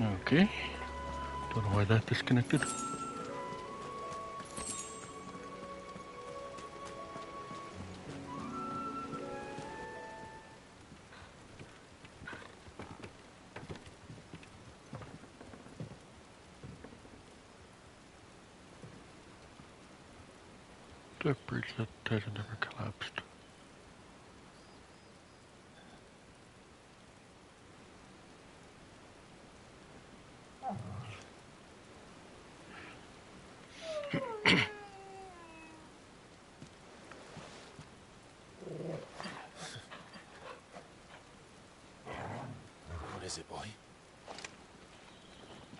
Okay. Don't know why that disconnected. The bridge that has never collapsed. What is it, boy?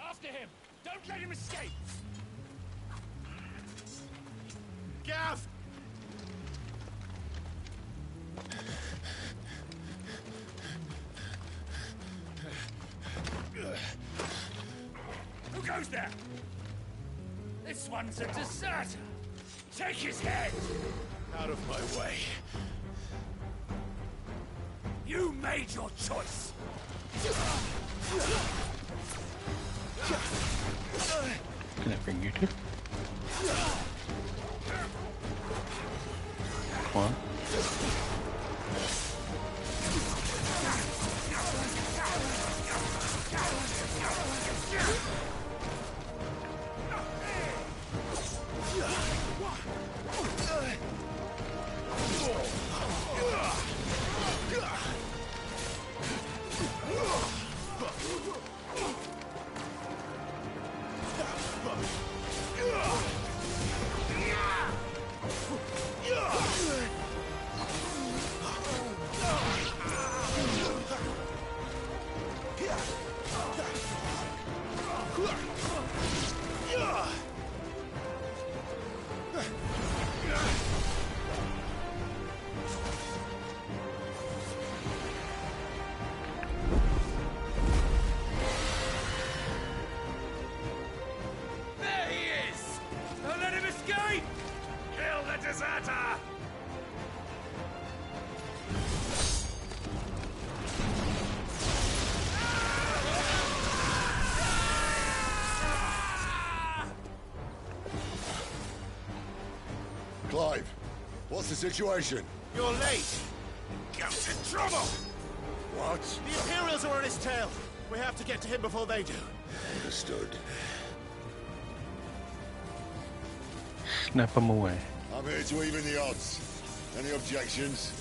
After him! Don't let him escape! Gav! Who goes there? This one's a deserter! Take his head! Out of my way. You made your choice! Can I bring you to? Come on. There he is! Don't let him escape! Kill the deserter! Clive, what's the situation? You're late! Get in trouble! What? The Imperials are on his tail! We have to get to him before they do. Understood. Snap him away. I'm here to even the odds. Any objections?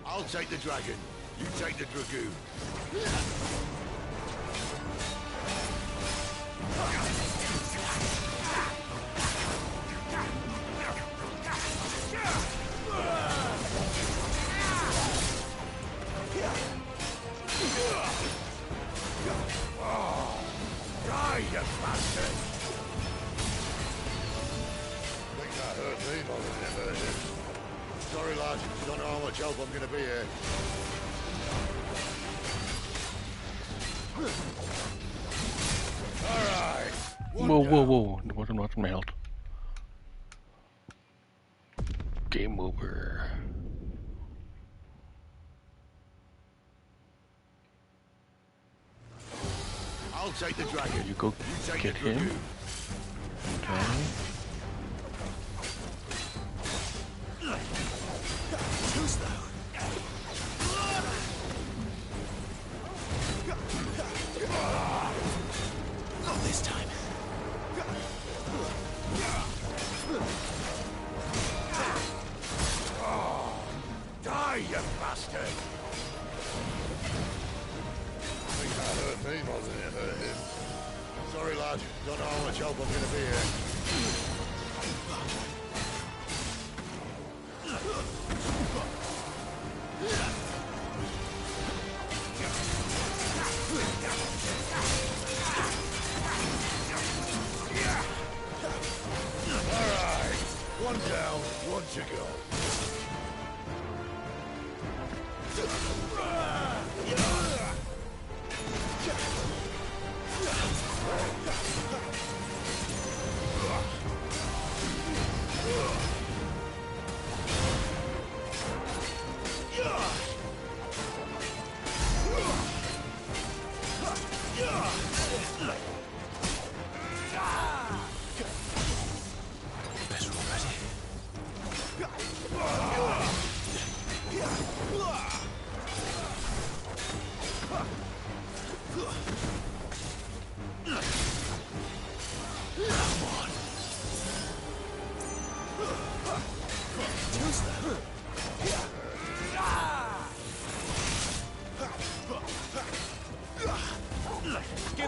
I'll take the dragon. You take the dragoon. Die, you bastard! Think that hurt me more than it hurt him. Sorry, lad. Don't know how much help I'm gonna be here. Alright. Whoa, whoa, whoa. It wasn't much melt. Game over. I'll take the dragon. You go take get the him. dragoon. Okay. Too slow. Not this time. Die, you bastard! Think that hurt me more than it hurt him. Sorry, lad. Don't know how much help I'm gonna be here. Alright. One down, one to go.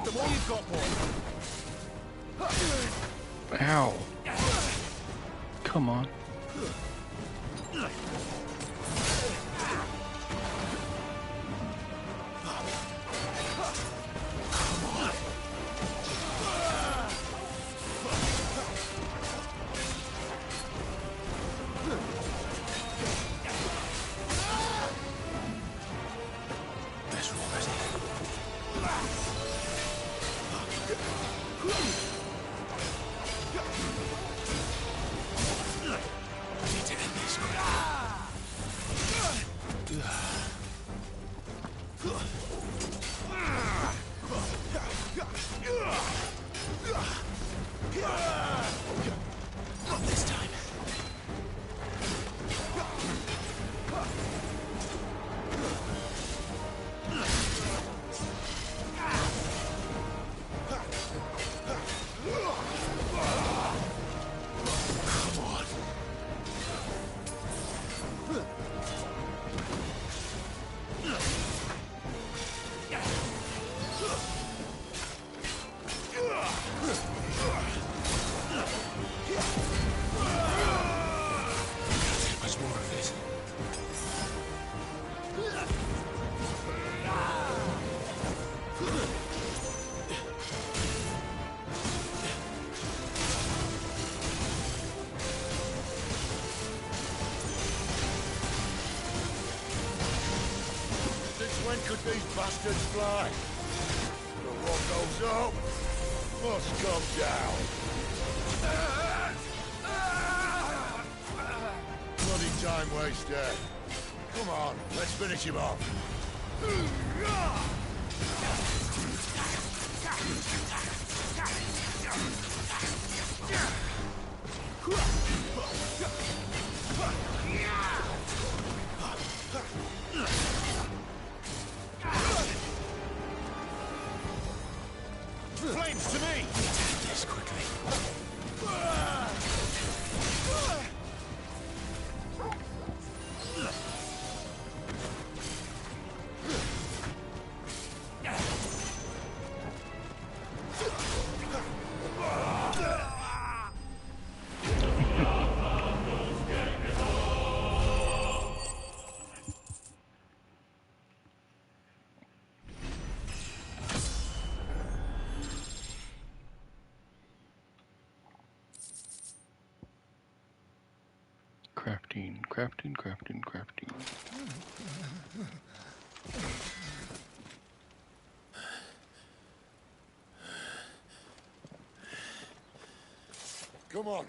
The more you've got, more. Ow. Come on. Not this time. Much more of this. Since when could these bastards fly? But what goes up must come down. Bloody time waster. Come on, let's finish him off. Flames to me! This quickly. Crafting. Come on.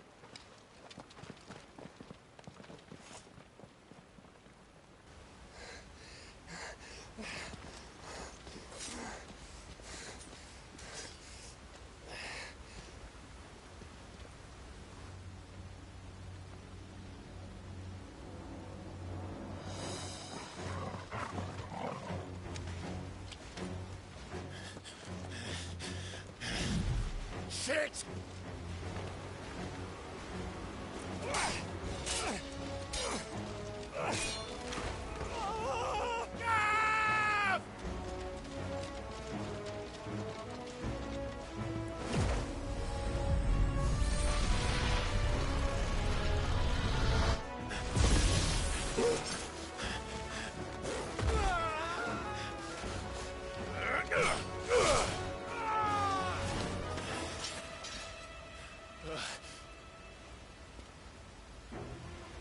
Shit!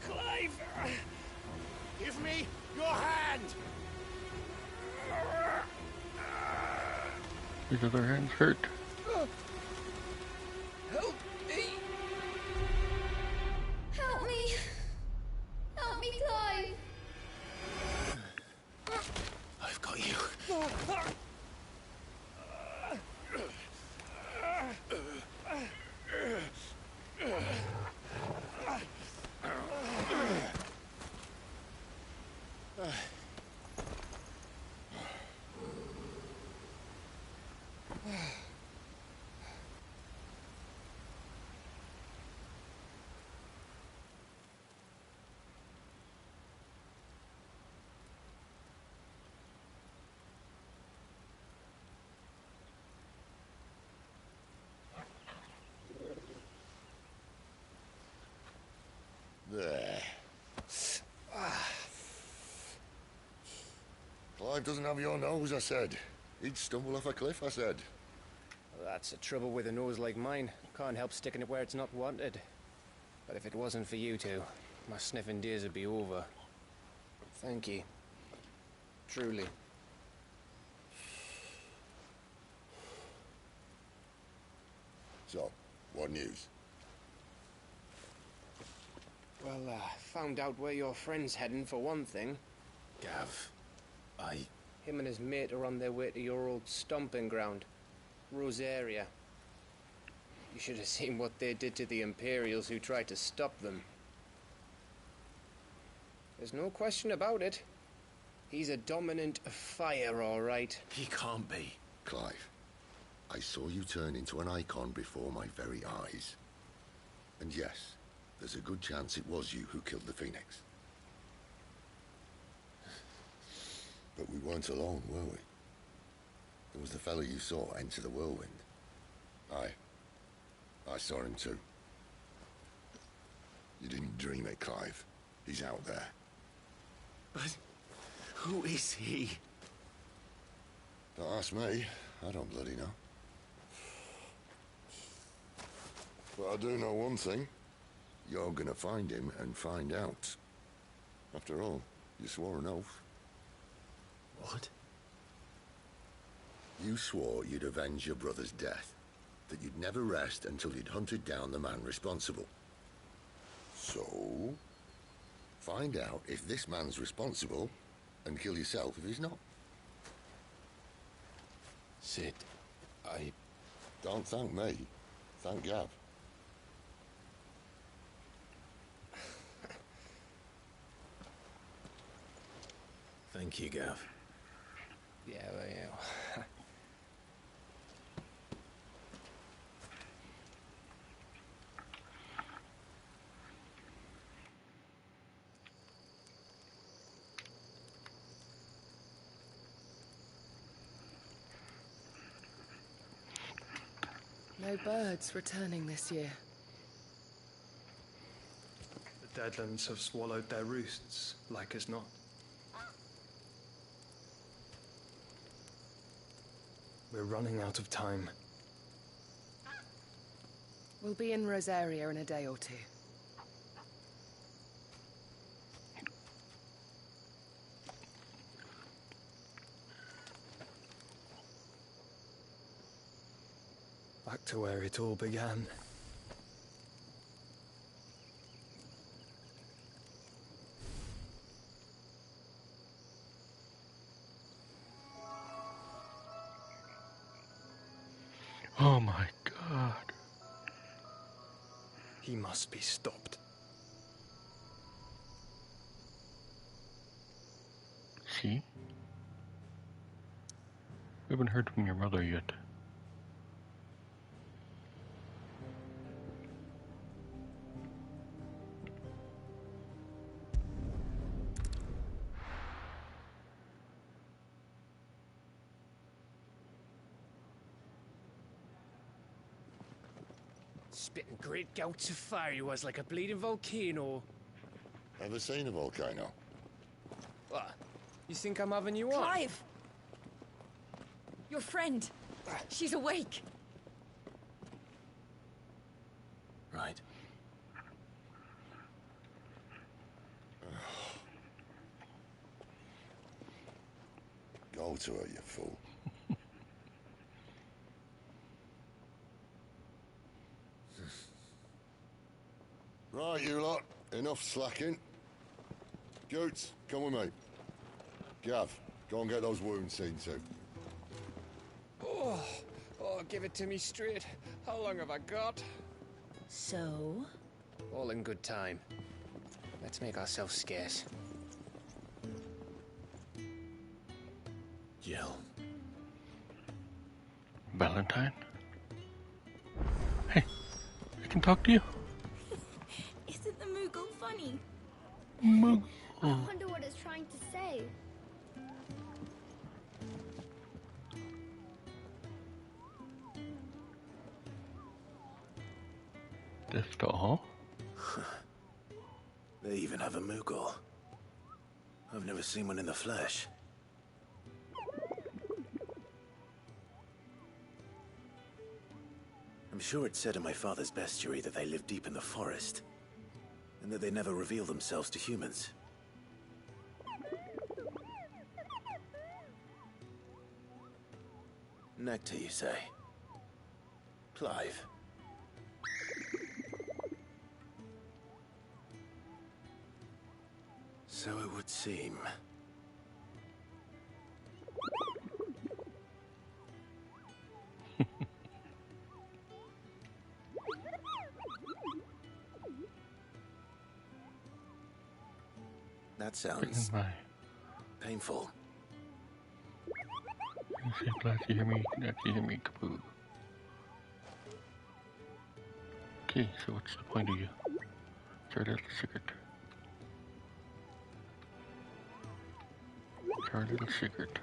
Clive! Give me your hand! His other hand's hurt. Help me! Help me! Help me, Clive! I've got you. Clive doesn't have your nose, I said. He'd stumble off a cliff, I said. That's the trouble with a nose like mine. Can't help sticking it where it's not wanted. But if it wasn't for you two, my sniffing days would be over. Thank you. Truly. So, what news? Well, found out where your friend's heading, for one thing. Gav, Him and his mate are on their way to your old stomping ground, Rosaria. You should have seen what they did to the Imperials who tried to stop them. There's no question about it. He's a dominant of fire, all right. he can't be. Clive, I saw you turn into an icon before my very eyes. And yes, there's a good chance it was you who killed the Phoenix. But we weren't alone, were we? There was the fellow you saw enter the whirlwind. I saw him too. You didn't dream it, Clive. He's out there. But who is he? Don't ask me. I don't bloody know. But I do know one thing. You're gonna find him and find out. After all, you swore an oath. What? You swore you'd avenge your brother's death. That you'd never rest until you'd hunted down the man responsible. So, find out if this man's responsible and kill yourself if he's not. Sid, Don't thank me. Thank Gav. Thank you, Gav. Yeah, well, yeah. No birds returning this year. The Deadlands have swallowed their roosts, like as not. We're running out of time. We'll be in Rosaria in a day or two. Back to where it all began. Oh my god. He must be stopped. See? We haven't heard from your mother yet. Spitting great gouts of fire he was, like a bleeding volcano. Ever seen a volcano? What? You think I'm having you on? Clive! Your friend. She's awake. Right. Go to her, you fool. Right, you lot. Enough slacking. Goots, come with me. Gav, go and get those wounds seen to. Oh, give it to me straight. How long have I got? So? All in good time. Let's make ourselves scarce. Jill. Valentine? Hey, I can talk to you. Isn't the Moogle funny? Moogle. I wonder what it's trying to say. That's all. They even have a Moogle. I've never seen one in the flesh. I'm sure it said in my father's bestiary that they live deep in the forest, and that they never reveal themselves to humans. Nectar, you say? Clive. So it would seem. That sounds Bye. painful. Say, glad you hear me. Glad you hear me, Kaboo. Okay, so what's the point of you? It's our little secret. It's our little secret.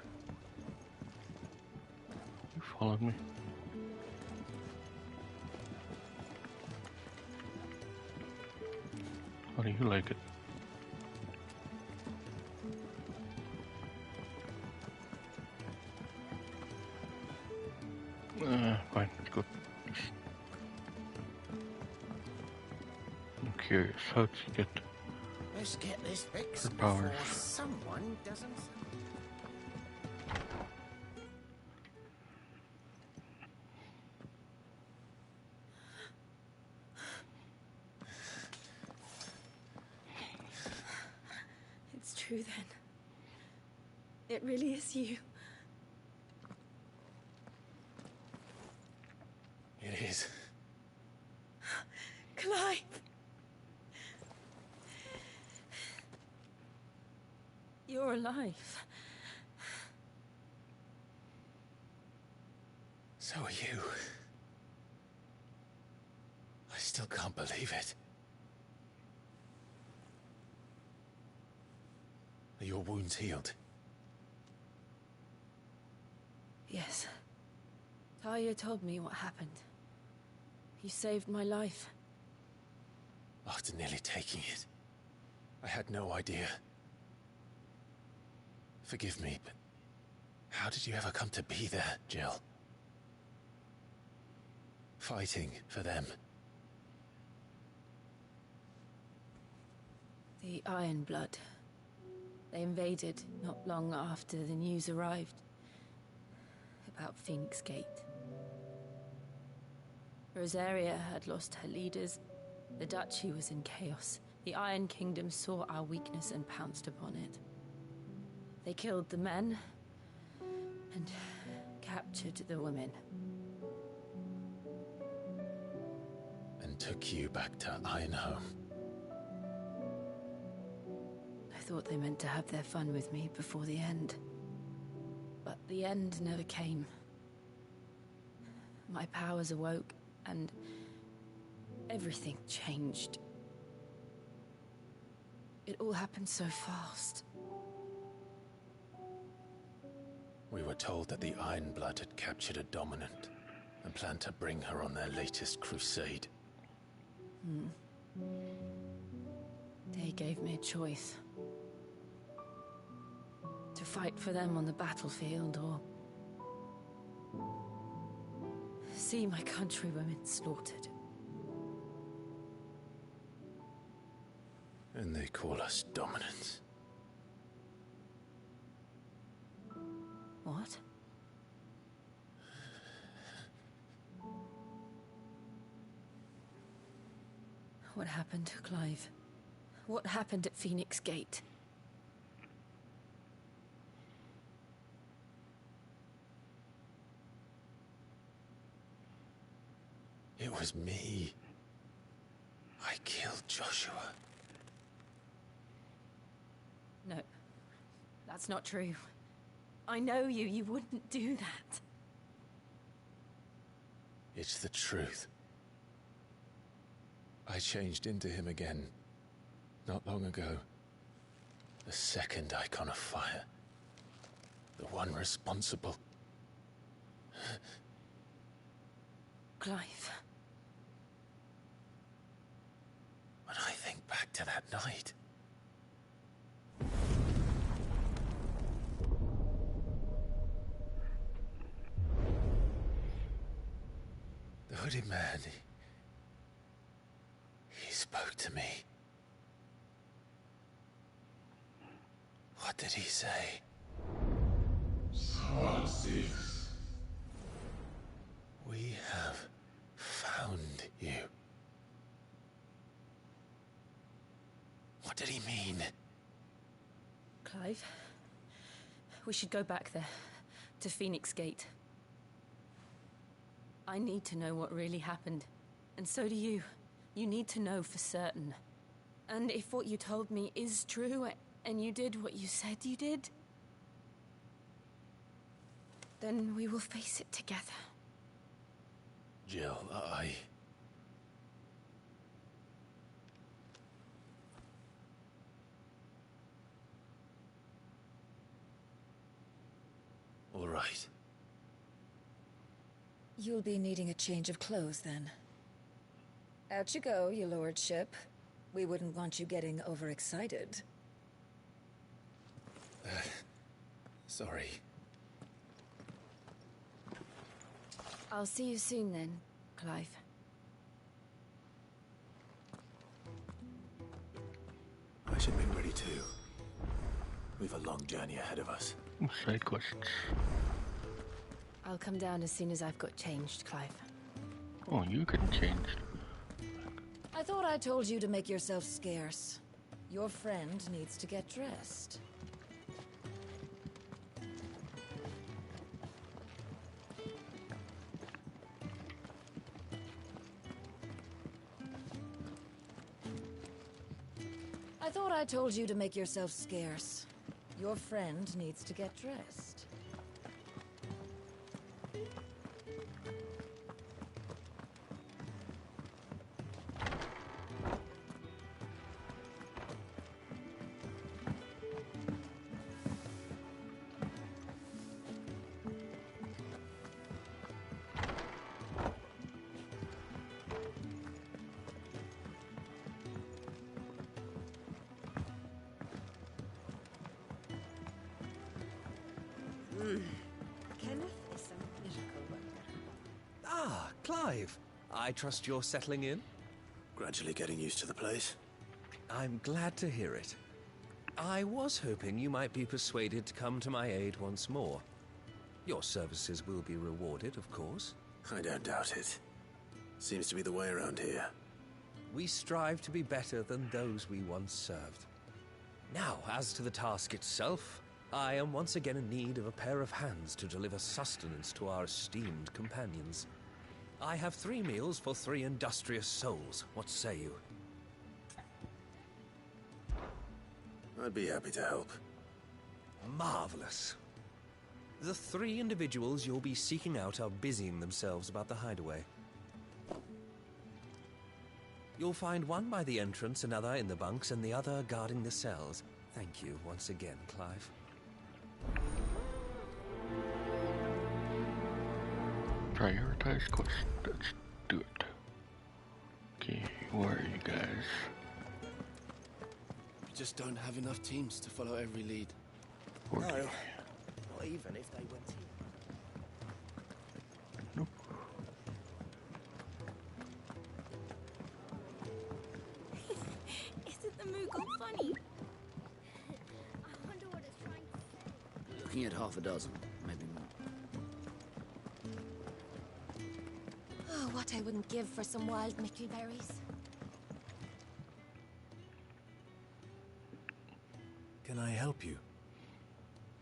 You followed me. How do you like it? Fine, it's good. I'm curious, how'd you get Let's get this fixed her before powers? someone doesn't. It's true then. It really is you. It is. Clive! You're alive. So are you. I still can't believe it. Are your wounds healed? Yes. Talia told me what happened. You saved my life. After nearly taking it, I had no idea. Forgive me, but how did you ever come to be there, Jill? Fighting for them. The Iron Blood. They invaded not long after the news arrived about Phoenix Gate. Rosaria had lost her leaders. The Duchy was in chaos. The Iron Kingdom saw our weakness and pounced upon it. They killed the men and captured the women. And took you back to Ironhome. I thought they meant to have their fun with me before the end. But the end never came. My powers awoke, and everything changed. It all happened so fast. We were told that the Iron Blood had captured a dominant and planned to bring her on their latest crusade. They gave me a choice. To fight for them on the battlefield, or see my countrywomen slaughtered. And they call us dominants. What? What happened to Clive? What happened at Phoenix Gate? It was me. I killed Joshua. No, that's not true. I know you. You wouldn't do that. It's the truth. I changed into him again, not long ago. The second icon of fire. The one responsible. Clive. When I think back to that night... hooded man. He spoke to me. What did he say? Swan 6. We have found you. What did he mean? Clive, we should go back there, to Phoenix Gate. I need to know what really happened, and so do you. You need to know for certain. And if what you told me is true, and you did what you said you did, then we will face it together. Jill, All right. You'll be needing a change of clothes, then. Out you go, your lordship. We wouldn't want you getting overexcited. Sorry. I'll see you soon then, Clive. I should be ready too. We've a long journey ahead of us. Side quests. I'll come down as soon as I've got changed, Clive. Oh, you can change. I thought I told you to make yourself scarce. Your friend needs to get dressed. I thought I told you to make yourself scarce. Your friend needs to get dressed. Kenneth is a miracle worker. Ah, Clive. I trust you're settling in? Gradually getting used to the place. I'm glad to hear it. I was hoping you might be persuaded to come to my aid once more. Your services will be rewarded, of course. I don't doubt it. Seems to be the way around here. We strive to be better than those we once served. Now, as to the task itself, I am once again in need of a pair of hands to deliver sustenance to our esteemed companions. I have 3 meals for 3 industrious souls. What say you? I'd be happy to help. Marvelous. The 3 individuals you'll be seeking out are busying themselves about the hideaway. You'll find one by the entrance, another in the bunks, and the other guarding the cells. Thank you once again, Clive. Prioritize quest. Let's do it. Okay, where are you guys? We just don't have enough teams to follow every lead. 40. No, not even if they were teams. Nope. Isn't the Moogle funny? I wonder what it's trying to say. Looking at half a dozen, maybe more. Oh, what I wouldn't give for some wild mickleberries. Can I help you?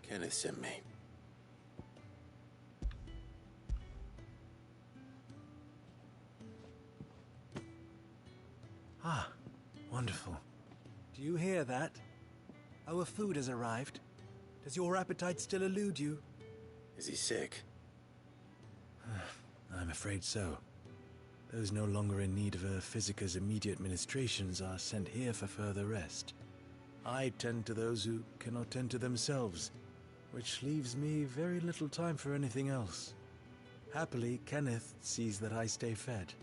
Kenneth sent me. Ah, wonderful. Do you hear that? Our food has arrived. Does your appetite still elude you? Is he sick? I'm afraid so. Those no longer in need of a Physica's immediate ministrations are sent here for further rest. I tend to those who cannot tend to themselves, which leaves me very little time for anything else. Happily, Kenneth sees that I stay fed.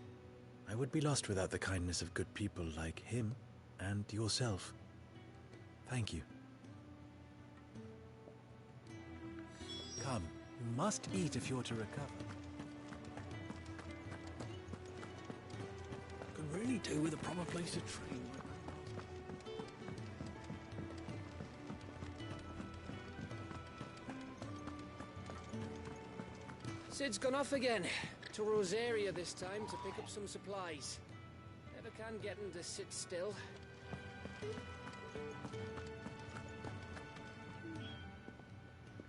I would be lost without the kindness of good people like him and yourself. Thank you. Come, you must eat if you're to recover. really do with a proper place to train. Sid's gone off again. To Rosaria this time to pick up some supplies. Never can get him to sit still.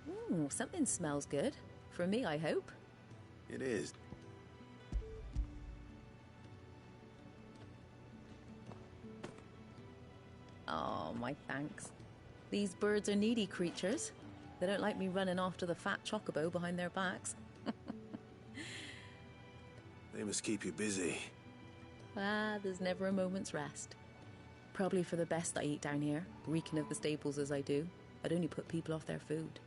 Ooh, something smells good. For me, I hope. It is. Oh, my thanks. These birds are needy creatures. They don't like me running after the fat chocobo behind their backs. They must keep you busy. Ah, there's never a moment's rest. Probably for the best I eat down here, reeking of the stables as I do. I'd only put people off their food.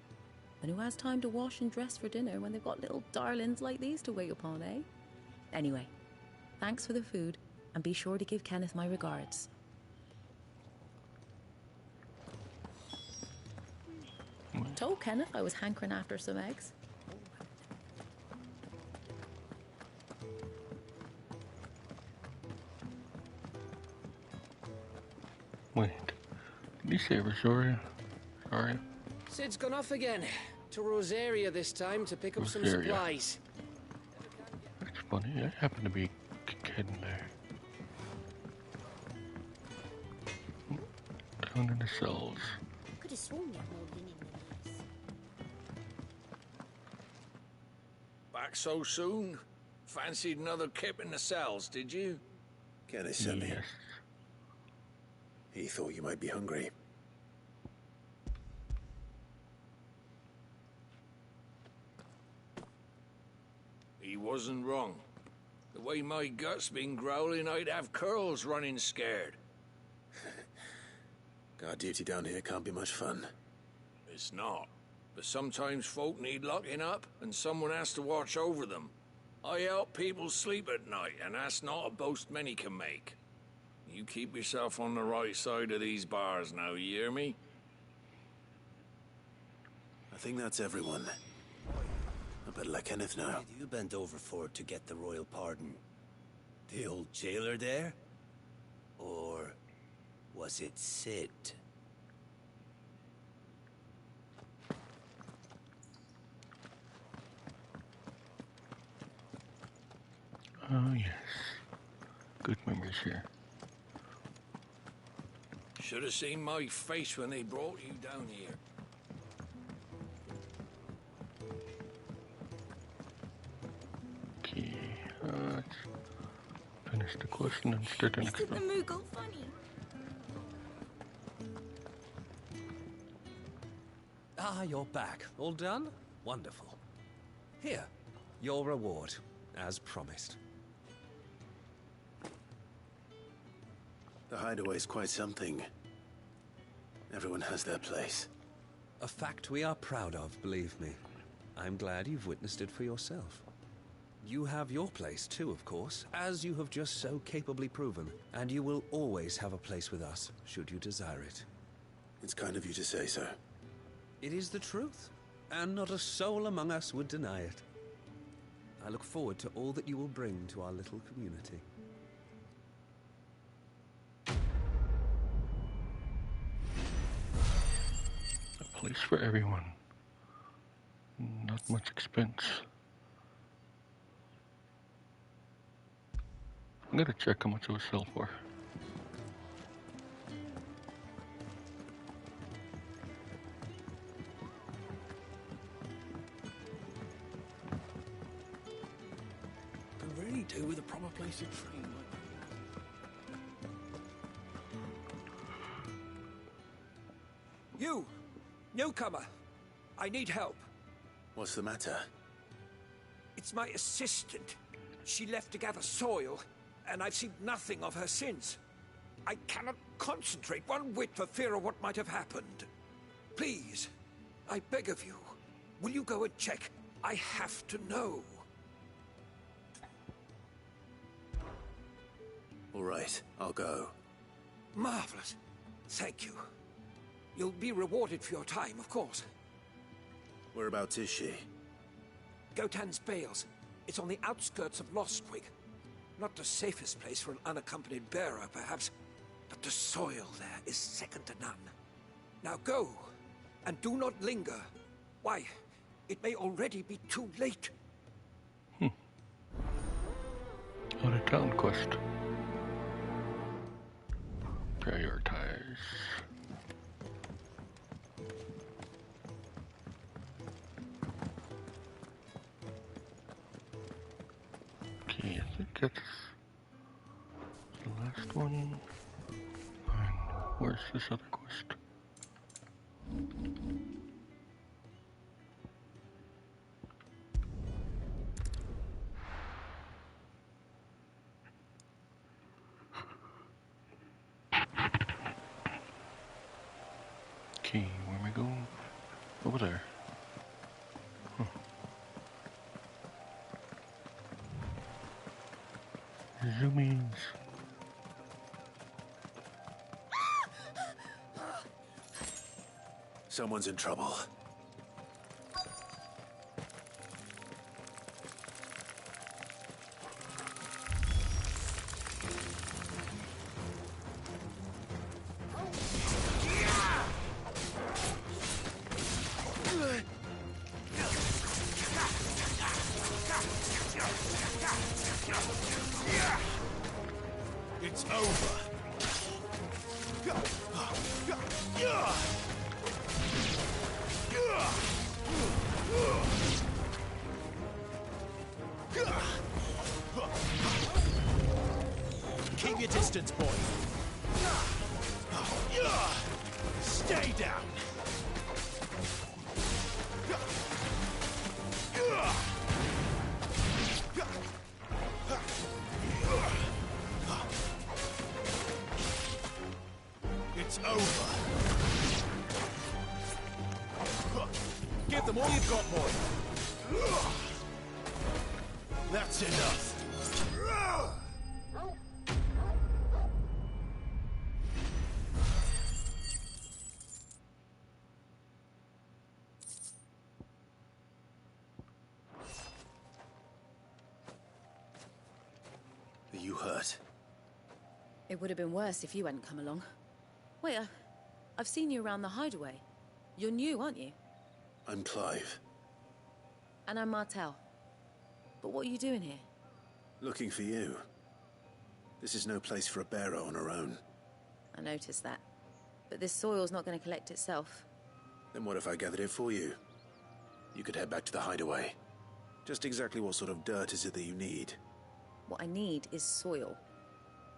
And who has time to wash and dress for dinner when they've got little darlings like these to wait upon, eh? Anyway, thanks for the food, and be sure to give Kenneth my regards. Told Kenneth I was hankering after some eggs. Wait, did you say Rosaria? Sorry. Sid's gone off again. To Rosaria this time to pick up some Rosaria. supplies. That's funny. I happen to be kidding there. Down in the cells. Could have sworn we had more linen than this. Back so soon? Fancied another kip in the cells, did you? Kenneth sent me. Yes. He thought you might be hungry. He wasn't wrong. The way my gut's been growling, I'd have curls running scared. Guard duty down here can't be much fun. It's not. But sometimes folk need locking up, and someone has to watch over them. I help people sleep at night, and that's not a boast many can make. You keep yourself on the right side of these bars now, you hear me? I think that's everyone. I better let Kenneth know. Did you bent over for to get the royal pardon? The old jailer there? Or was it Sid? Oh, yes. Good memories here. Should have seen my face when they brought you down here. Okay, let's finish the question and start the next Isn't the one. Moogle funny? Ah, you're back. All done? Wonderful. Here, your reward, as promised. The hideaway's quite something. Everyone has their place. A fact we are proud of, believe me. I'm glad you've witnessed it for yourself. You have your place too, of course, as you have just so capably proven, and you will always have a place with us, should you desire it. It's kind of you to say so. It is the truth, and not a soul among us would deny it. I look forward to all that you will bring to our little community. A place for everyone. Not much expense. I'm gonna check how much it will sell for. Could really do with a proper place to train. You! Newcomer! I need help. What's the matter? It's my assistant. She left to gather soil, and I've seen nothing of her since. I cannot concentrate one whit for fear of what might have happened. Please, I beg of you, will you go and check? I have to know. All right, I'll go. Marvelous. Thank you. You'll be rewarded for your time, of course. Whereabouts is she? Gotan's Bales. It's on the outskirts of Lostwig. Not the safest place for an unaccompanied bearer, perhaps, but the soil there is second to none. Now go, and do not linger. Why, it may already be too late. On a town quest. Prioritize. Okay, I think that's the last one. And where's this other quest? Okay, where am I going? Over there. Huh. Zoomies. Someone's in trouble. It's over. Keep your distance, boy. Stay down. It's over. Give them all you've got, boy. That's enough. Are you hurt? It would have been worse if you hadn't come along. Wait, I've seen you around the hideaway. You're new, aren't you? I'm Clive. And I'm Martel. But what are you doing here? Looking for you. This is no place for a bearer on her own. I noticed that. But this soil's not going to collect itself. Then what if I gathered it for you? You could head back to the hideaway. Just exactly what sort of dirt is it that you need? What I need is soil.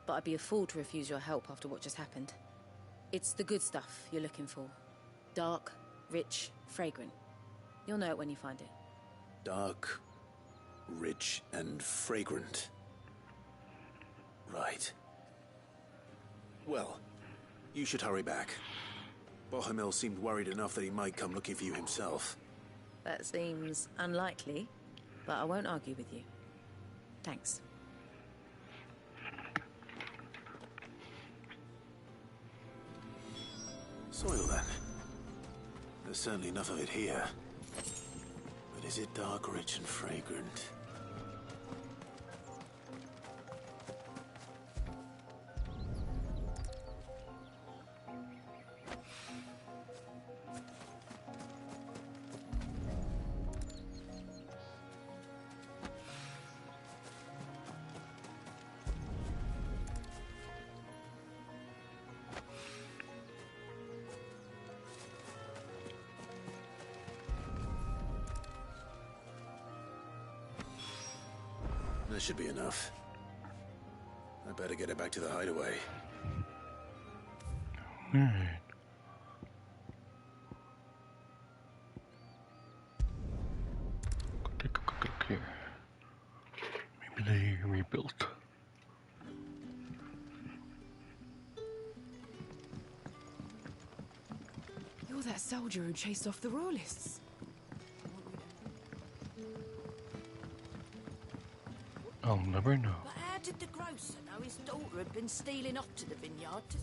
But I'd be a fool to refuse your help after what just happened. It's the good stuff you're looking for. Dark, rich, fragrant. You'll know it when you find it. Dark, rich, and fragrant. Right. Well, you should hurry back. Bohemil seemed worried enough that he might come looking for you himself. That seems unlikely, but I won't argue with you. Thanks. Soil, then. There's certainly enough of it here. But is it dark, rich, and fragrant? That should be enough. I better get it back to the hideaway. Alright. Go take a quick look here. Maybe they rebuilt. You're that soldier who chased off the royalists. I'll never know. But how did the grocer know his daughter had been stealing off to the vineyard to...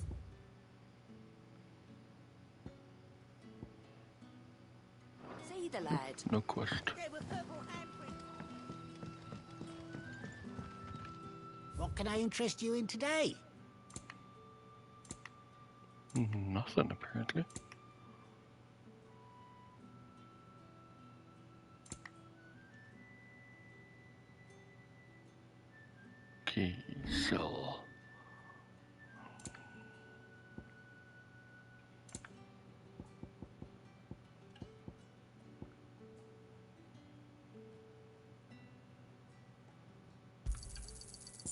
See the lad? No quest. There were purple handprints. What can I interest you in today? Nothing, apparently. Okay, so...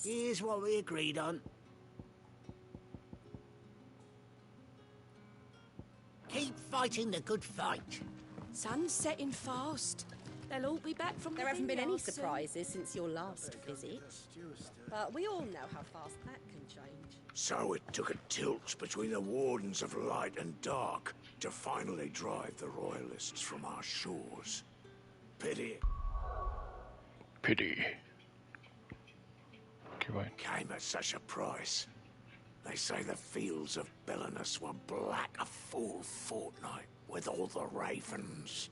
Here's what we agreed on. Keep fighting the good fight. Sun's setting fast. They'll all be back from There the haven't been any vineyards soon. surprises since your last visit. But we all know how fast that can change. So it took a tilt between the Wardens of Light and Dark to finally drive the Royalists from our shores. Pity. Pity. Okay, right. Came at such a price. They say the fields of Belenus were black a full fortnight with all the ravens.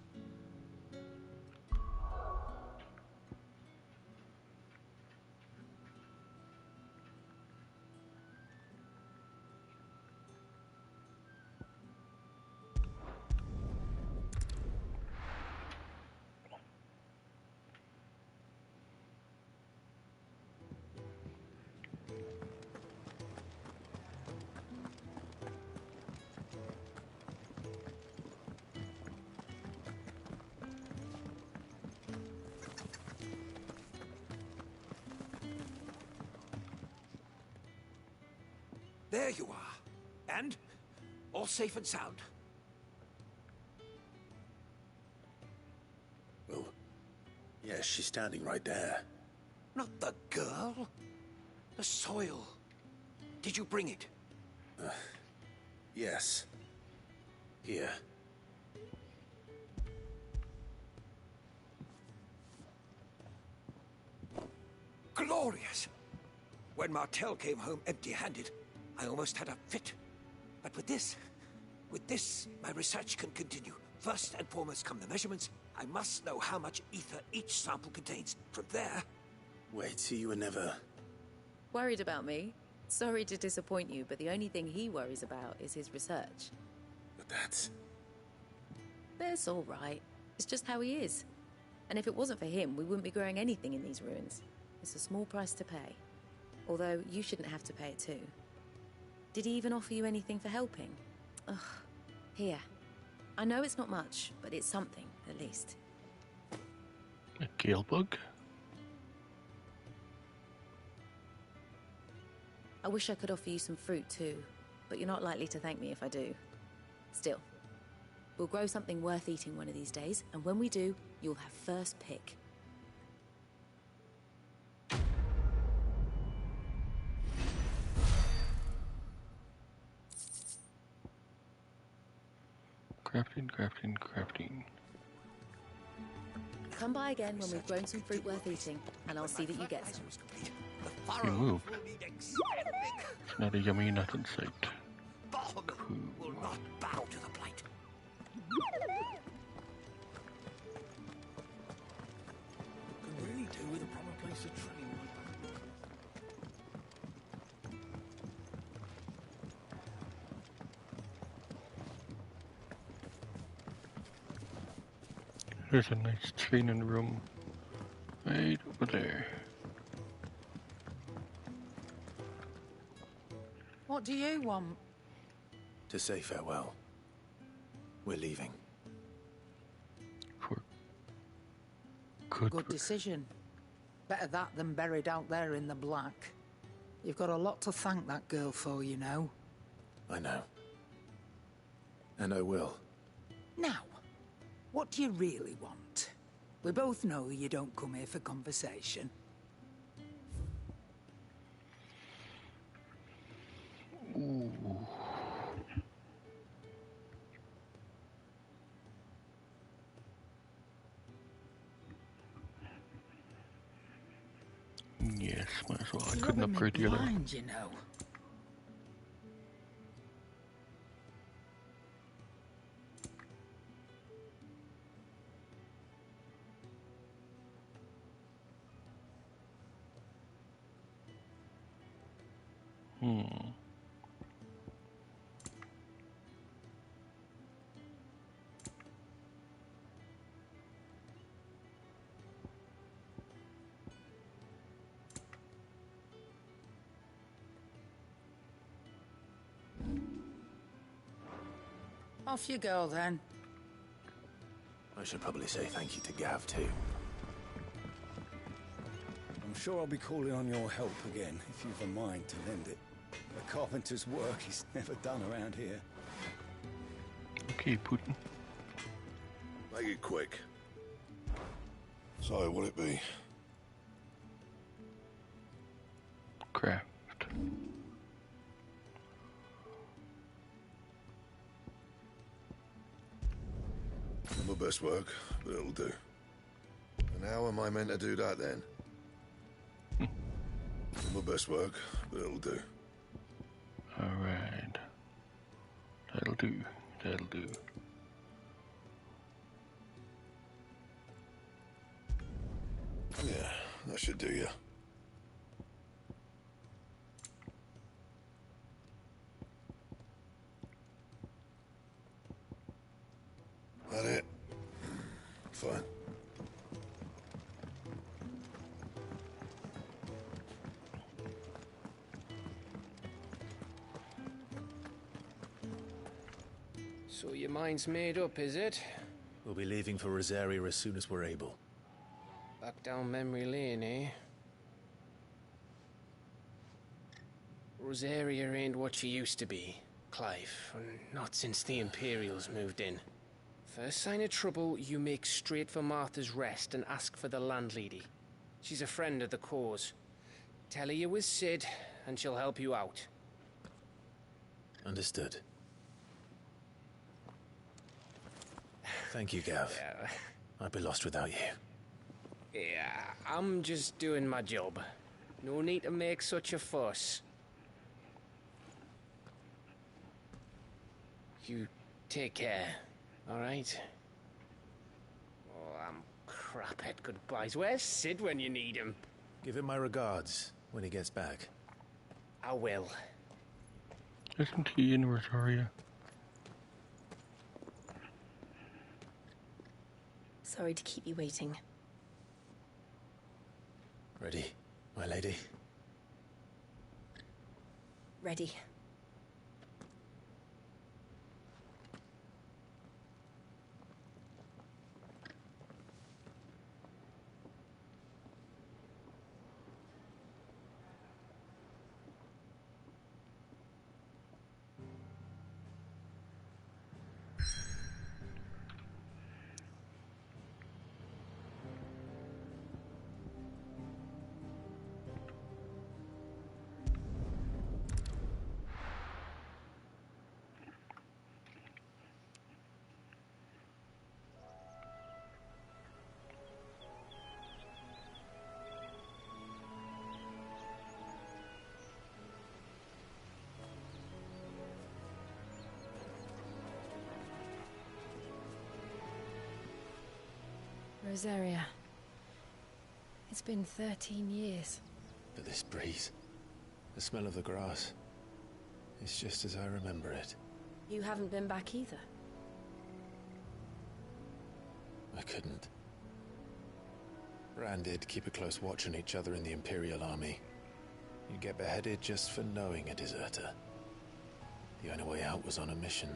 There you are. And all safe and sound. Well, yes, she's standing right there. Not the girl. The soil. Did you bring it? Yes. Here. Glorious! When Martel came home empty-handed, I almost had a fit. But with this, my research can continue. First and foremost come the measurements. I must know how much ether each sample contains. From there... Wait, so you were never... Worried about me? Sorry to disappoint you, but the only thing he worries about is his research. But that's... That's all right. It's just how he is. And if it wasn't for him, we wouldn't be growing anything in these ruins. It's a small price to pay. Although, you shouldn't have to pay it too. Did he even offer you anything for helping? Ugh. Here. I know it's not much, but it's something, at least. A gale bug? I wish I could offer you some fruit too, but you're not likely to thank me if I do. Still, we'll grow something worth eating one of these days, and when we do, you'll have first pick. Crafting. Come by again when we've grown some fruit worth eating, and I'll see that you get some. You moved. It's not a yummy nut in sight. Cool. Will not bow to the plight. Could really do with a proper place to train. There's a nice training room right over there. What do you want? To say farewell. We're leaving. Good decision. Better that than buried out there in the black. You've got a lot to thank that girl for, you know. I know. And I will. Now, what do you really want? We both know you don't come here for conversation. Ooh. Yes, might as well. I couldn't upgrade the other one. Blind, you know. Off you go, then. I should probably say thank you to Gav, too. I'm sure I'll be calling on your help again, if you've a mind to lend it. A carpenter's work is never done around here. Okay, Putin. Make it quick. So, what'll it be? Craft. Not my best work, but it'll do. And how am I meant to do that then? Not my best work, but it'll do. Alright. That'll do. That'll do. Yeah, that should do you. That it? Fine. So your mind's made up, is it? We'll be leaving for Rosaria as soon as we're able. Back down memory lane, eh? Rosaria ain't what she used to be, Clive. Not since the Imperials moved in. First sign of trouble, you make straight for Martha's Rest and ask for the landlady. She's a friend of the cause. Tell her you was Sid, and she'll help you out. Understood. Thank you, Gav. Yeah. I'd be lost without you. Yeah, I'm just doing my job. No need to make such a fuss. You take care, alright? Oh, I'm crap at goodbyes. Where's Sid when you need him? Give him my regards when he gets back. I will. Isn't he in Rosaria? Sorry to keep you waiting. Ready, my lady? Ready. Rosaria. It's been 13 years. But this breeze, the smell of the grass, it's just as I remember it. You haven't been back either. I couldn't. Rand did keep a close watch on each other in the Imperial Army. You'd get beheaded just for knowing a deserter. The only way out was on a mission.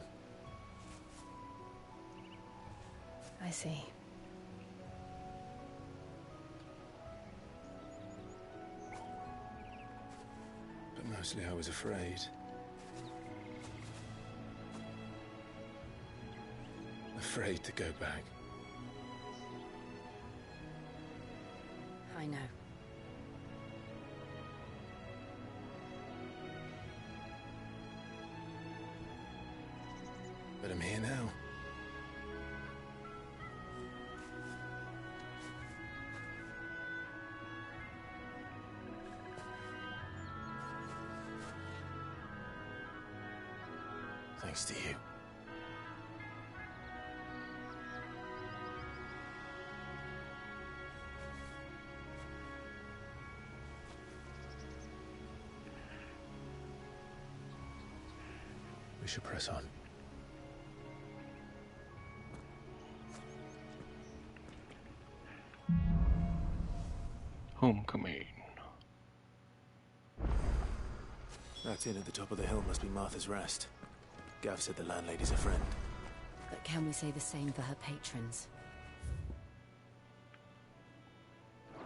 I see. But mostly I was afraid. Afraid to go back. I know. But I'm here now. Thanks to you. We should press on. Homecoming. That inn at the top of the hill must be Martha's Rest. Gav said the landlady's a friend. But can we say the same for her patrons?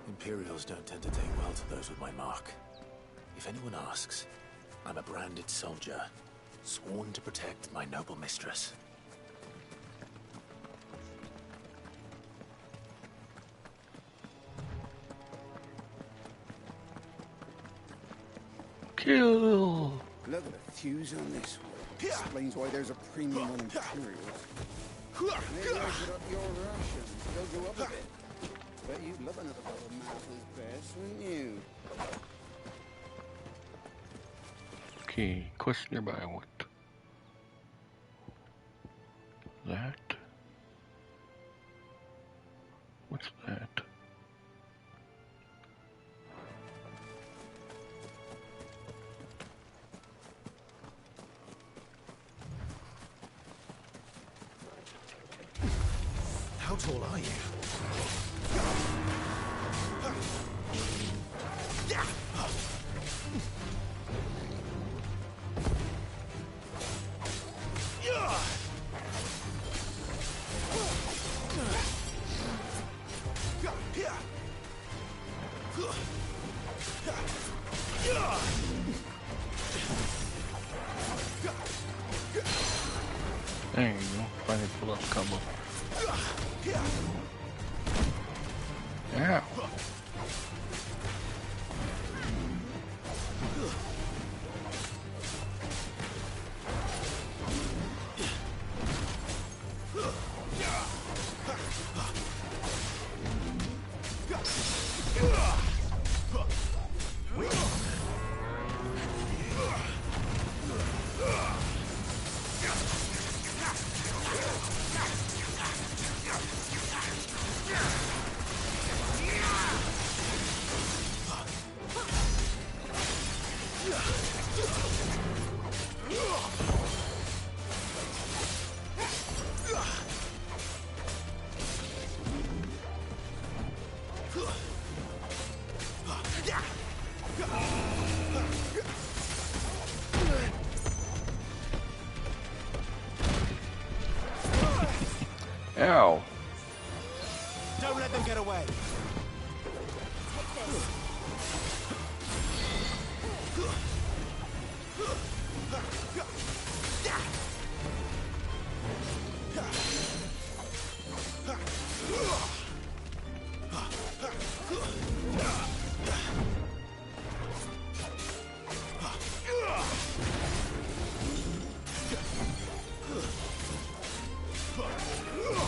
Imperials don't tend to take well to those with my mark. If anyone asks, I'm a branded soldier, sworn to protect my noble mistress. Kill! Look at the fuse on this one. Explains why there's a premium on Imperials. Maybe I put up your rations. They'll go up a bit. Bet you'd love another bottle of Martha's Best, wouldn't you? Okay, quest nearby. What? That? What's that? How tall are you? There you go. Finally pull up combo. Yeah. Ow. Don't let them get away.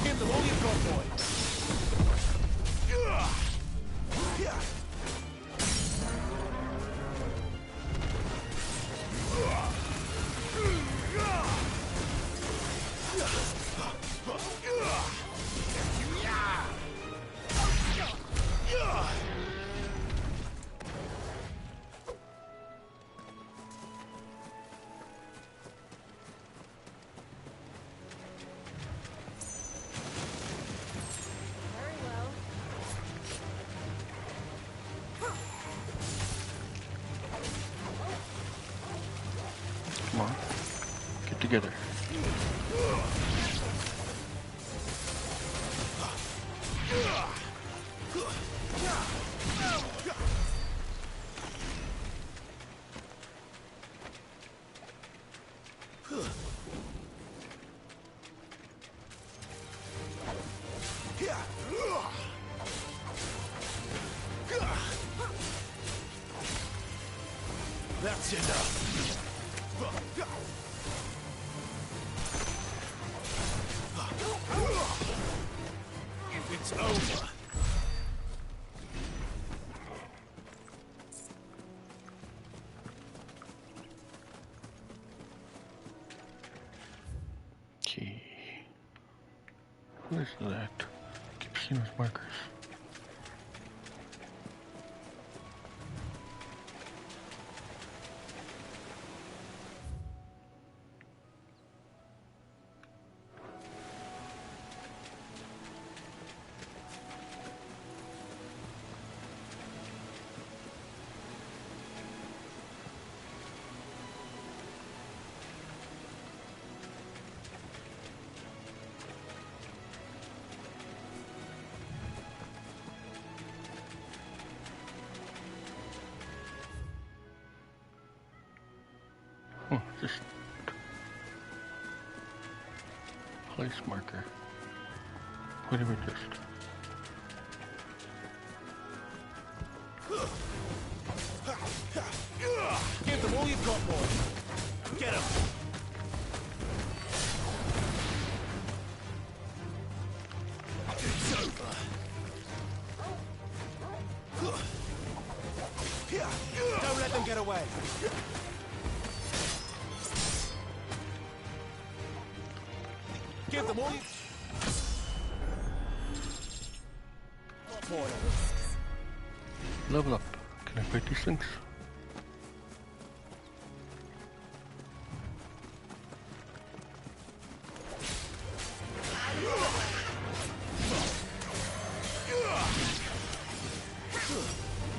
Give them all you've got, boy. Come on. Get together. That's enough. It's over. Okay. Where's that? Keep seeing those markers. Oh, just place marker. What am I just? Give them all you've got, boy. Get them. It's over. Don't let them get away. Give them all you... Boy. Level up. Can I fight these things?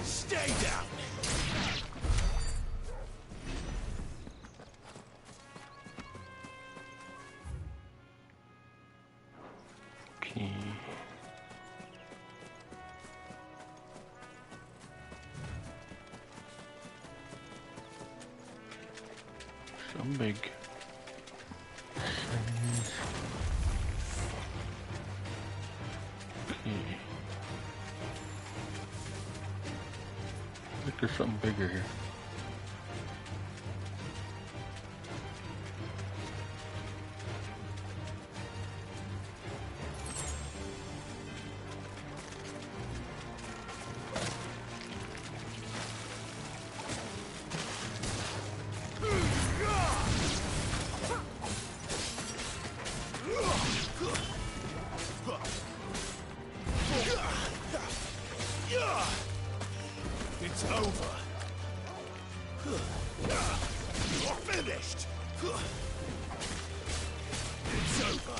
Stay down. Okay. Some big things. Okay. I think there's something bigger here. It's over. You're finished. It's over.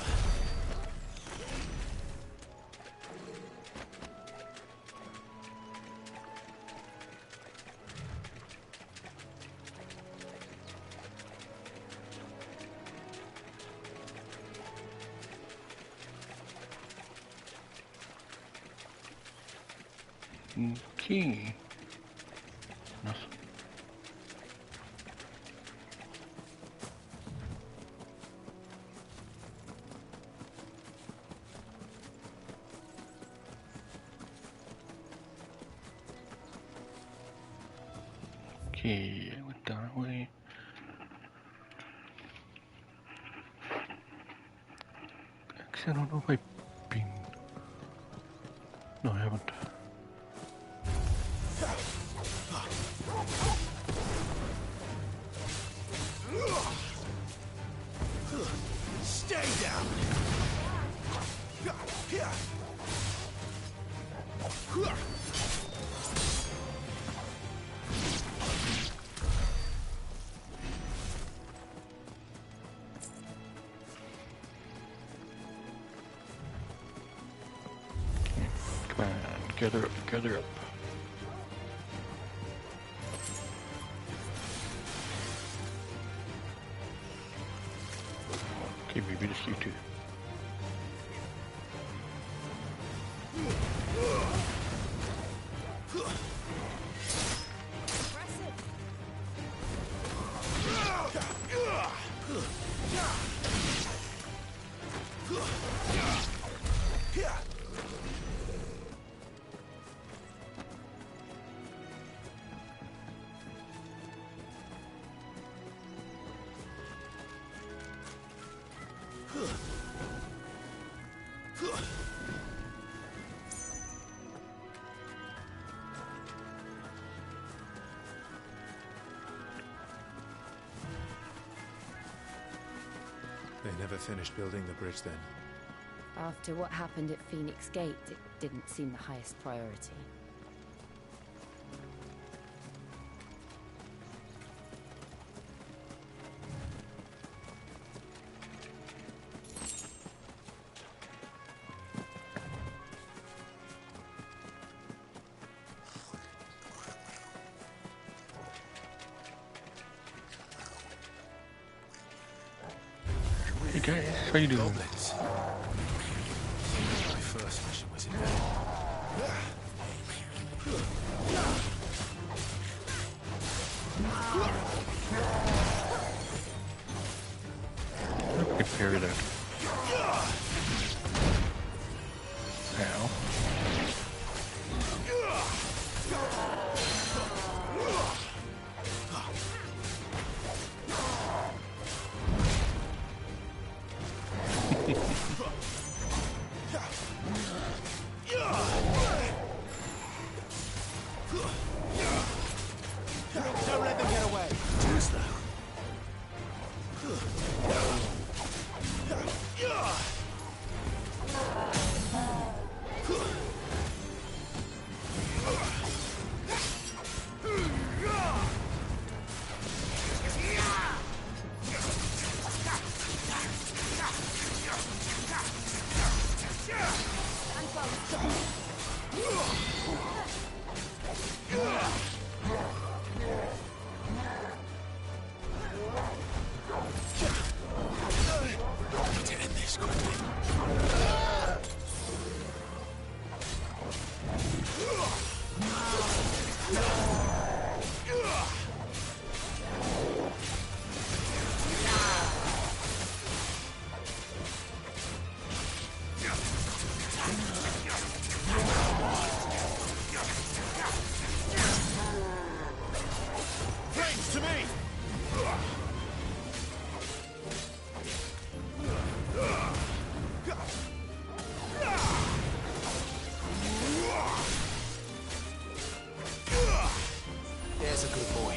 Okay. Nothing. Okay, I went that way. Actually, I don't know if I've been. No, I haven't. Stay down. Come on, gather up, gather up. Okay, maybe just you two. They never finished building the bridge then. After what happened at Phoenix Gate, it didn't seem the highest priority. Hey guys, how you doing? Goblins. My first mission was in there. That's a good boy.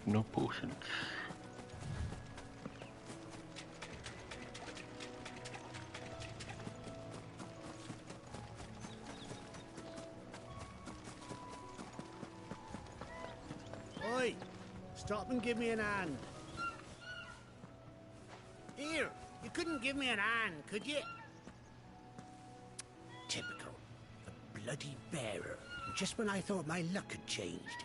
No potions. Oi! Stop and give me an hand. Here, you couldn't give me an hand, could you? Typical. The bloody bearer. Just when I thought my luck had changed.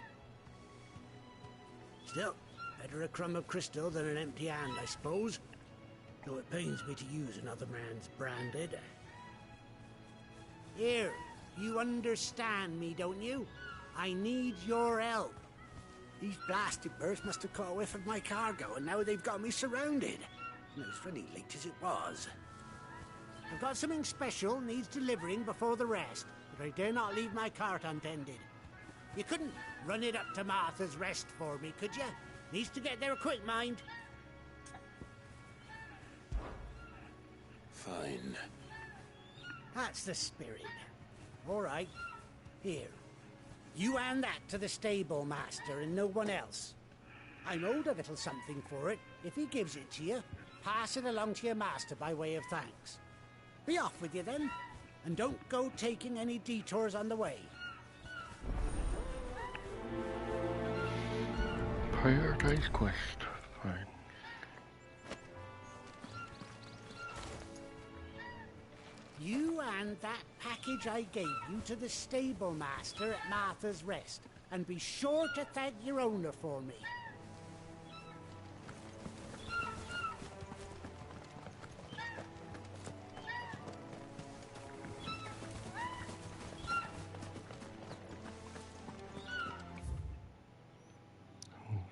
Still, better a crumb of crystal than an empty hand, I suppose. Though it pains me to use another man's branded. Here, you understand me, don't you? I need your help. These blasted birds must have caught a whiff of my cargo, and now they've got me surrounded. And it was really late as it was. I've got something special needs delivering before the rest, but I dare not leave my cart untended. You couldn't run it up to Martha's Rest for me, could you? Needs to get there quick, mind. Fine. That's the spirit. All right. Here. You hand that to the stable master and no one else. I'm owed a little something for it. If he gives it to you, pass it along to your master by way of thanks. Be off with you then, and don't go taking any detours on the way. Prioritize quest. Fine. You hand that package I gave you to the stable master at Martha's Rest, and be sure to thank your owner for me.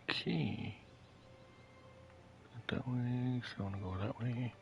Okay. That way, so I want to go that way.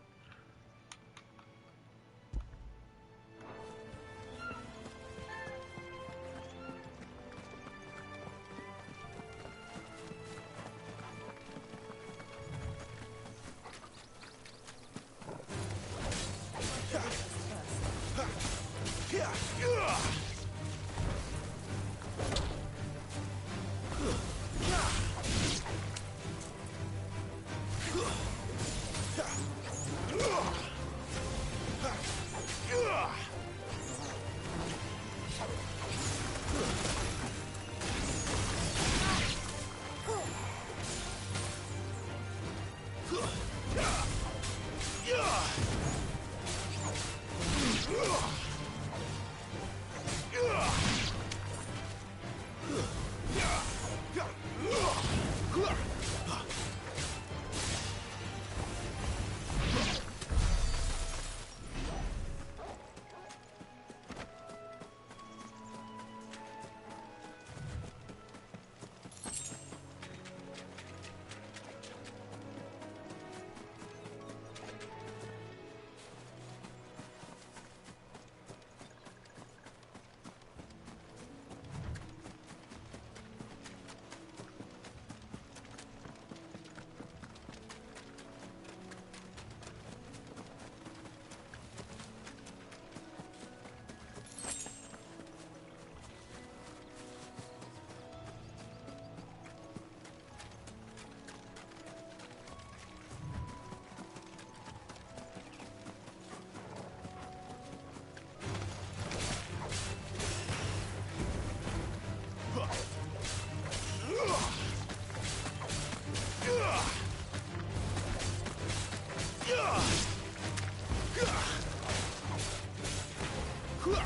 Whoa.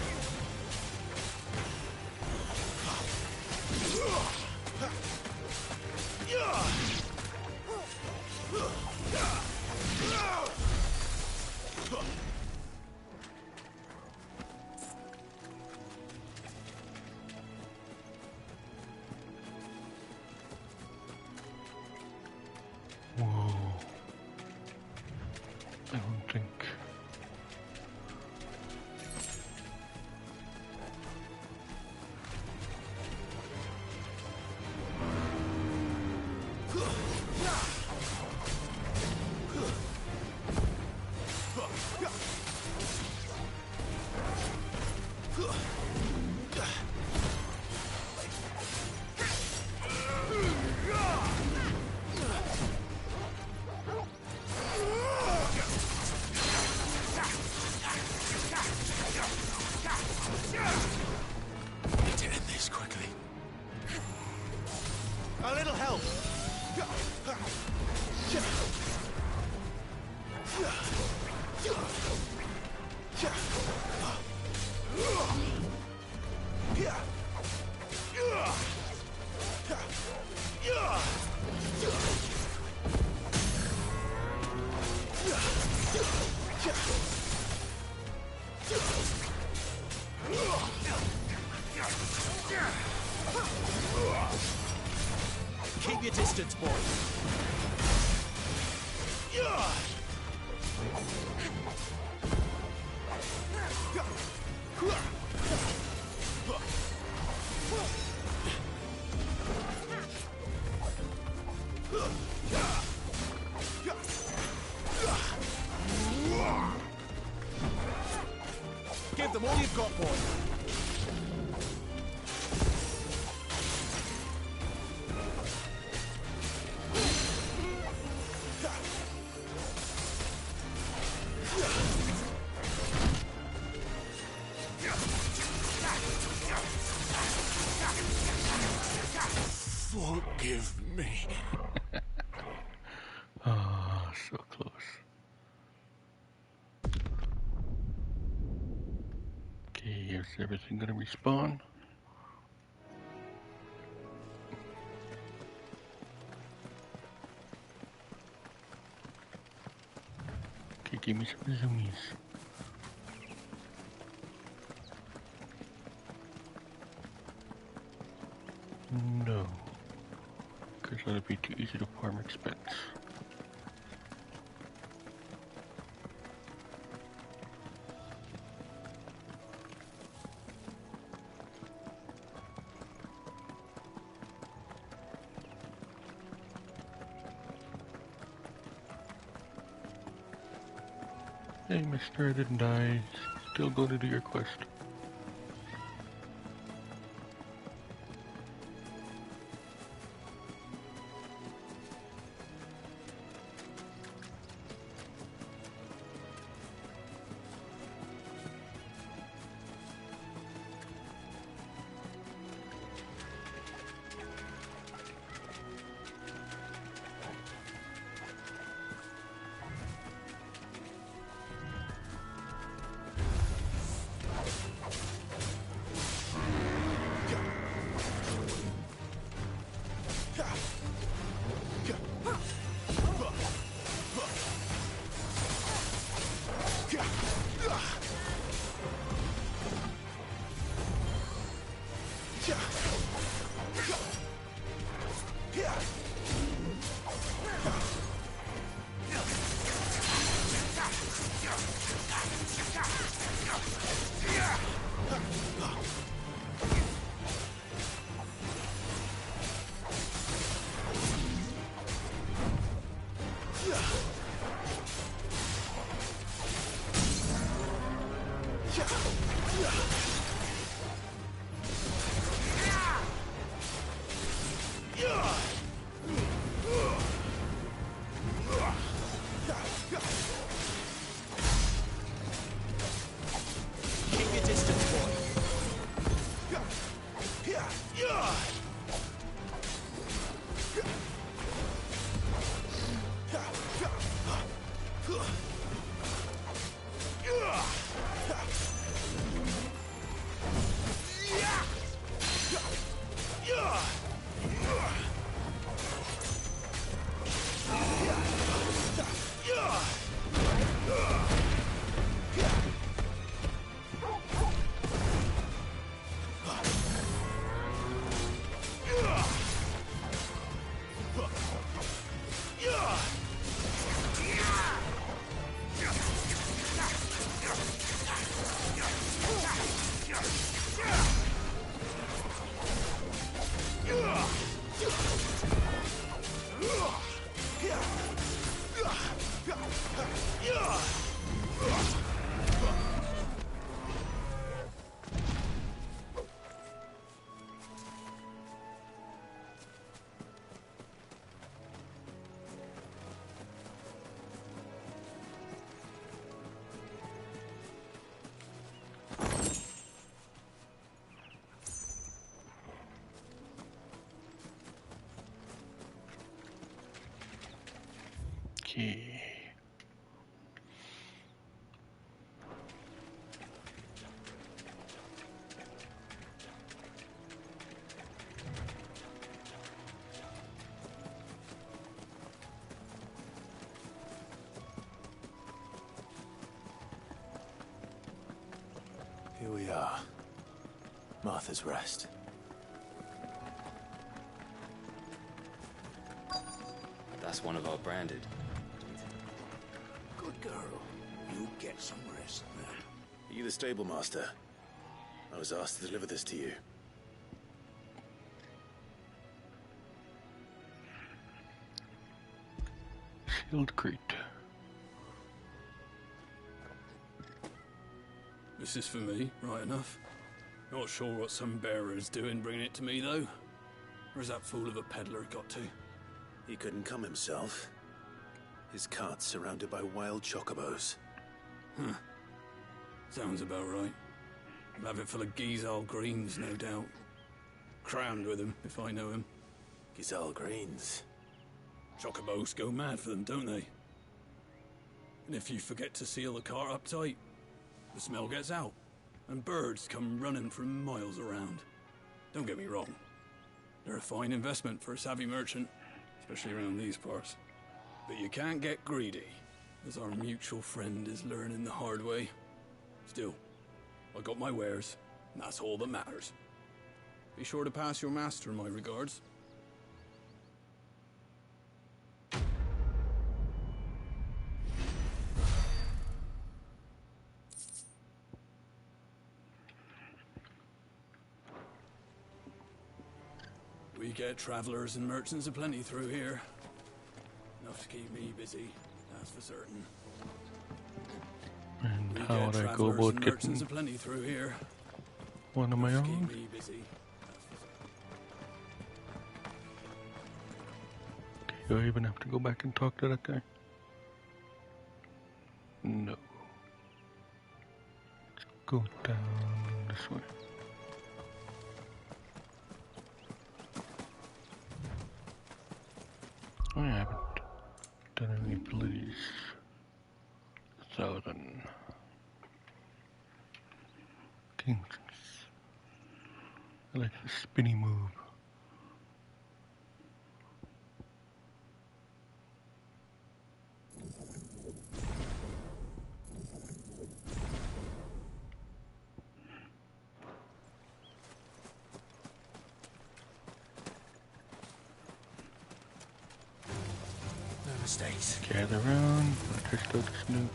I don't think. Need to end this quickly. A little help. Keep your distance, boy. Give them all you've got, boy. Forgive me. Ah, so close. Okay, is everything gonna respawn? Okay, give me some zoomies. No, because that'd be too easy to farm expense. Hey, mister, I didn't die. Still going to do your quest. Okay. Here we are. Martha's Rest. That's one of our branded. Good girl. You get some rest now. Are you the stable master? I was asked to deliver this to you. Sealed crate. This is for me, right enough. Not sure what some bearer is doing bringing it to me, though. Where's that fool of a peddler got to? He couldn't come himself. His cart's surrounded by wild chocobos. Huh. Sounds about right. He'll have it full of Gizal greens, no doubt. Crammed with him, if I know him. Gizal greens? Chocobos go mad for them, don't they? And if you forget to seal the cart up tight, the smell gets out, and birds come running from miles around. Don't get me wrong. They're a fine investment for a savvy merchant, especially around these parts. But you can't get greedy, as our mutual friend is learning the hard way. Still, I got my wares, and that's all that matters. Be sure to pass your master my regards. We get travelers and merchants aplenty through here. Enough to keep me busy, that's for certain. And how would I go about getting aplenty through here. One of my own? Keep me busy. Okay, do I even have to go back and talk to that guy? No. Let's go down this way. I haven't done any police. 1,000. Kings. I like the spinny move. Mistakes. Gather round, let her start to snoop.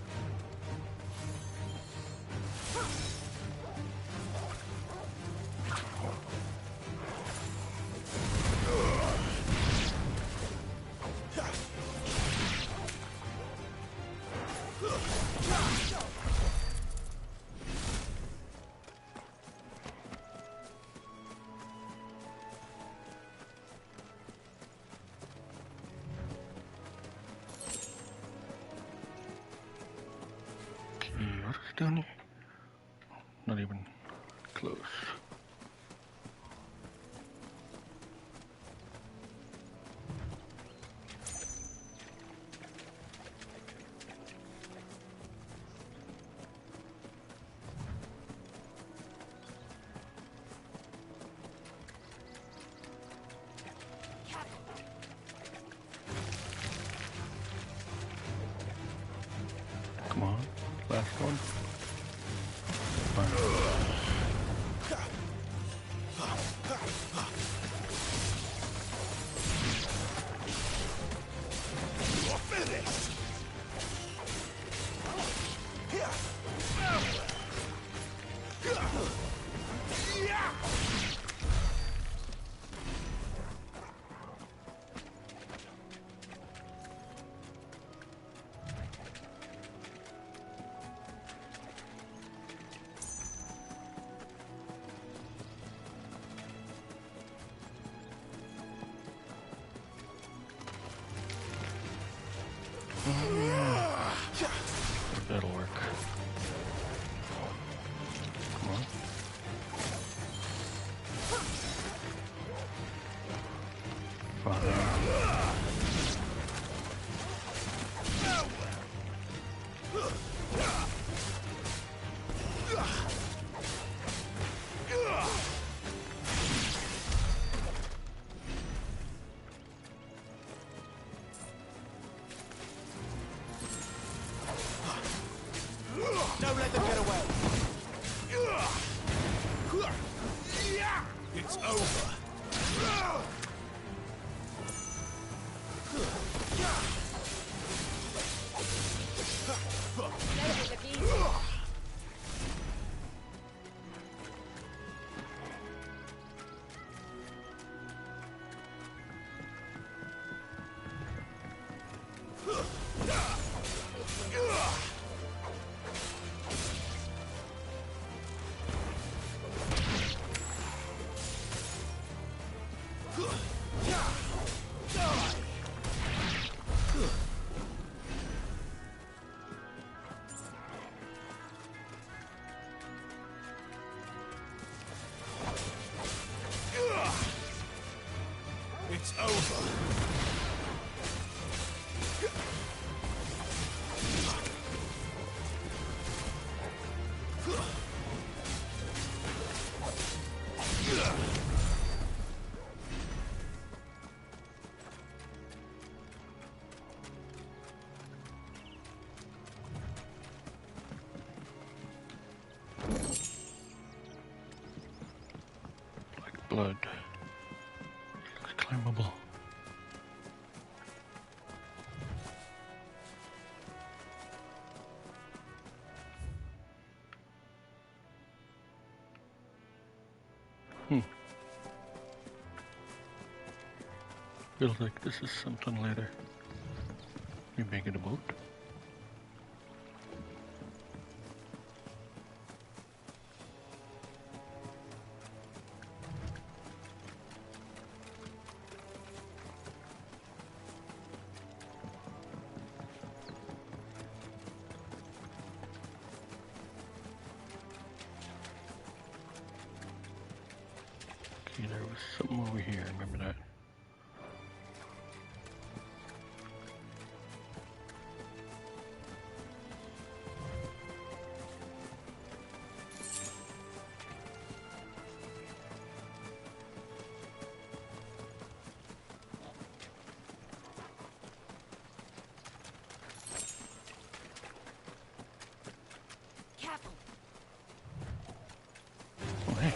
Down here? Not even close. Come on, last one. That'll work. Come on. Fire. Don't let them get away. It's over. It's over. Like blood. Looks climbable. Feels like this is something later. We make it a boat. Okay, there was something over here, remember that? Careful. Oh, hey.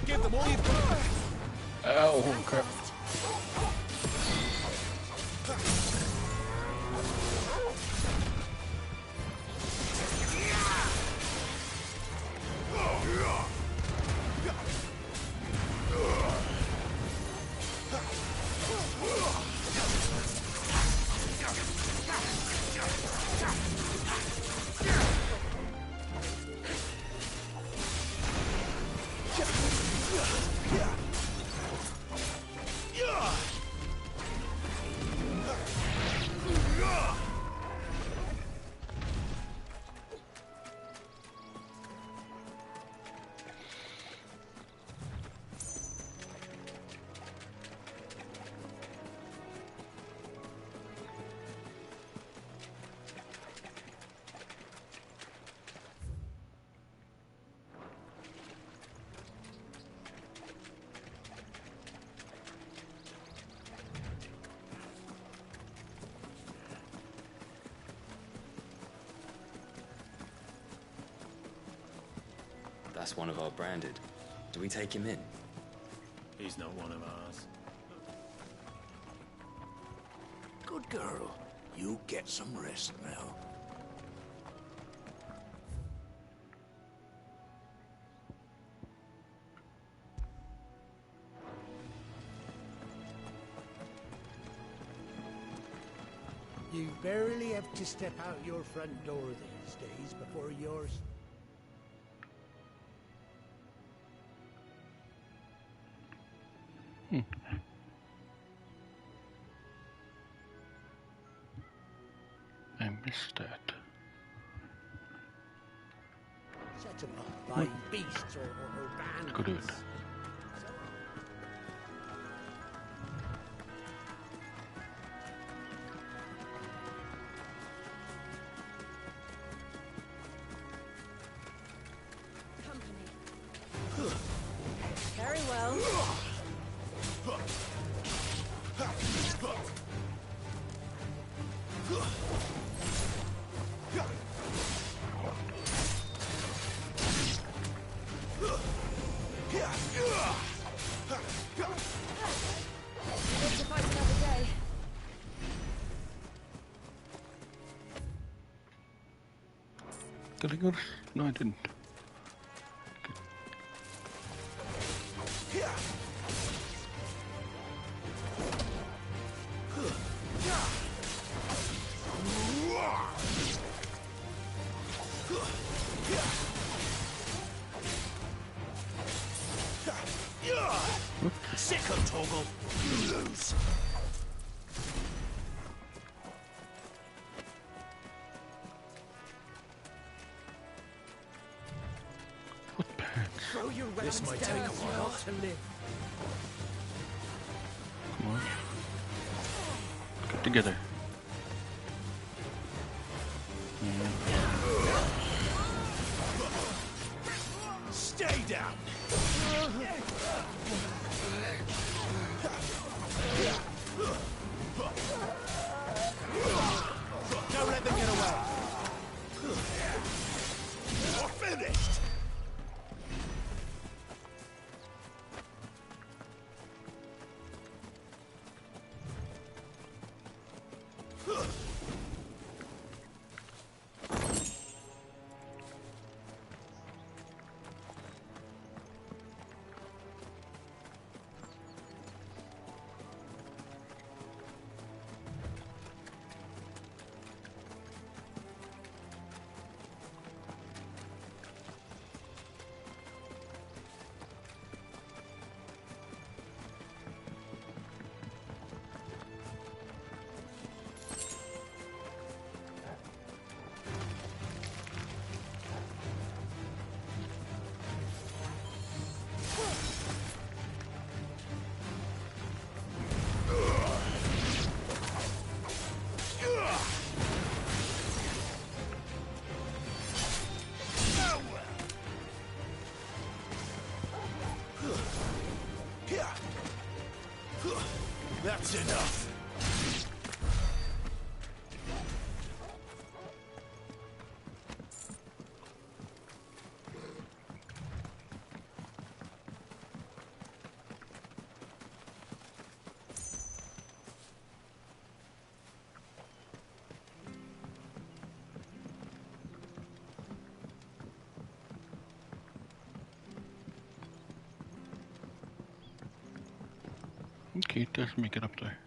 Give them all you've got. Oh, crap. That's one of our branded. Do we take him in? He's not one of ours. Good girl. You get some rest now. You barely have to step out your front door these days before yours. I missed that. Set them up by beasts or bandits. Go do it. Very well. Live to fight another day. Did I go? No, I didn't. Sick of Torgal. You lose. Throw your This might take a while. to live. Come on. Get together. Stay down. Don't let them get away. You're finished. That's enough. Okay, it does make it up there.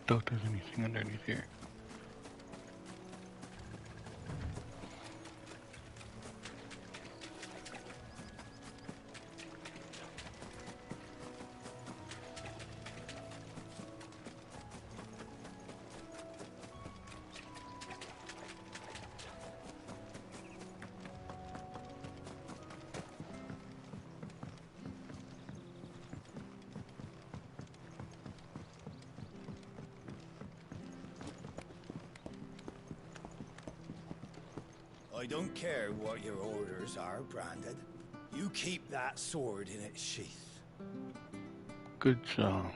Doubt there's anything underneath here. I don't care what your orders are, Branded. You keep that sword in its sheath. Good job.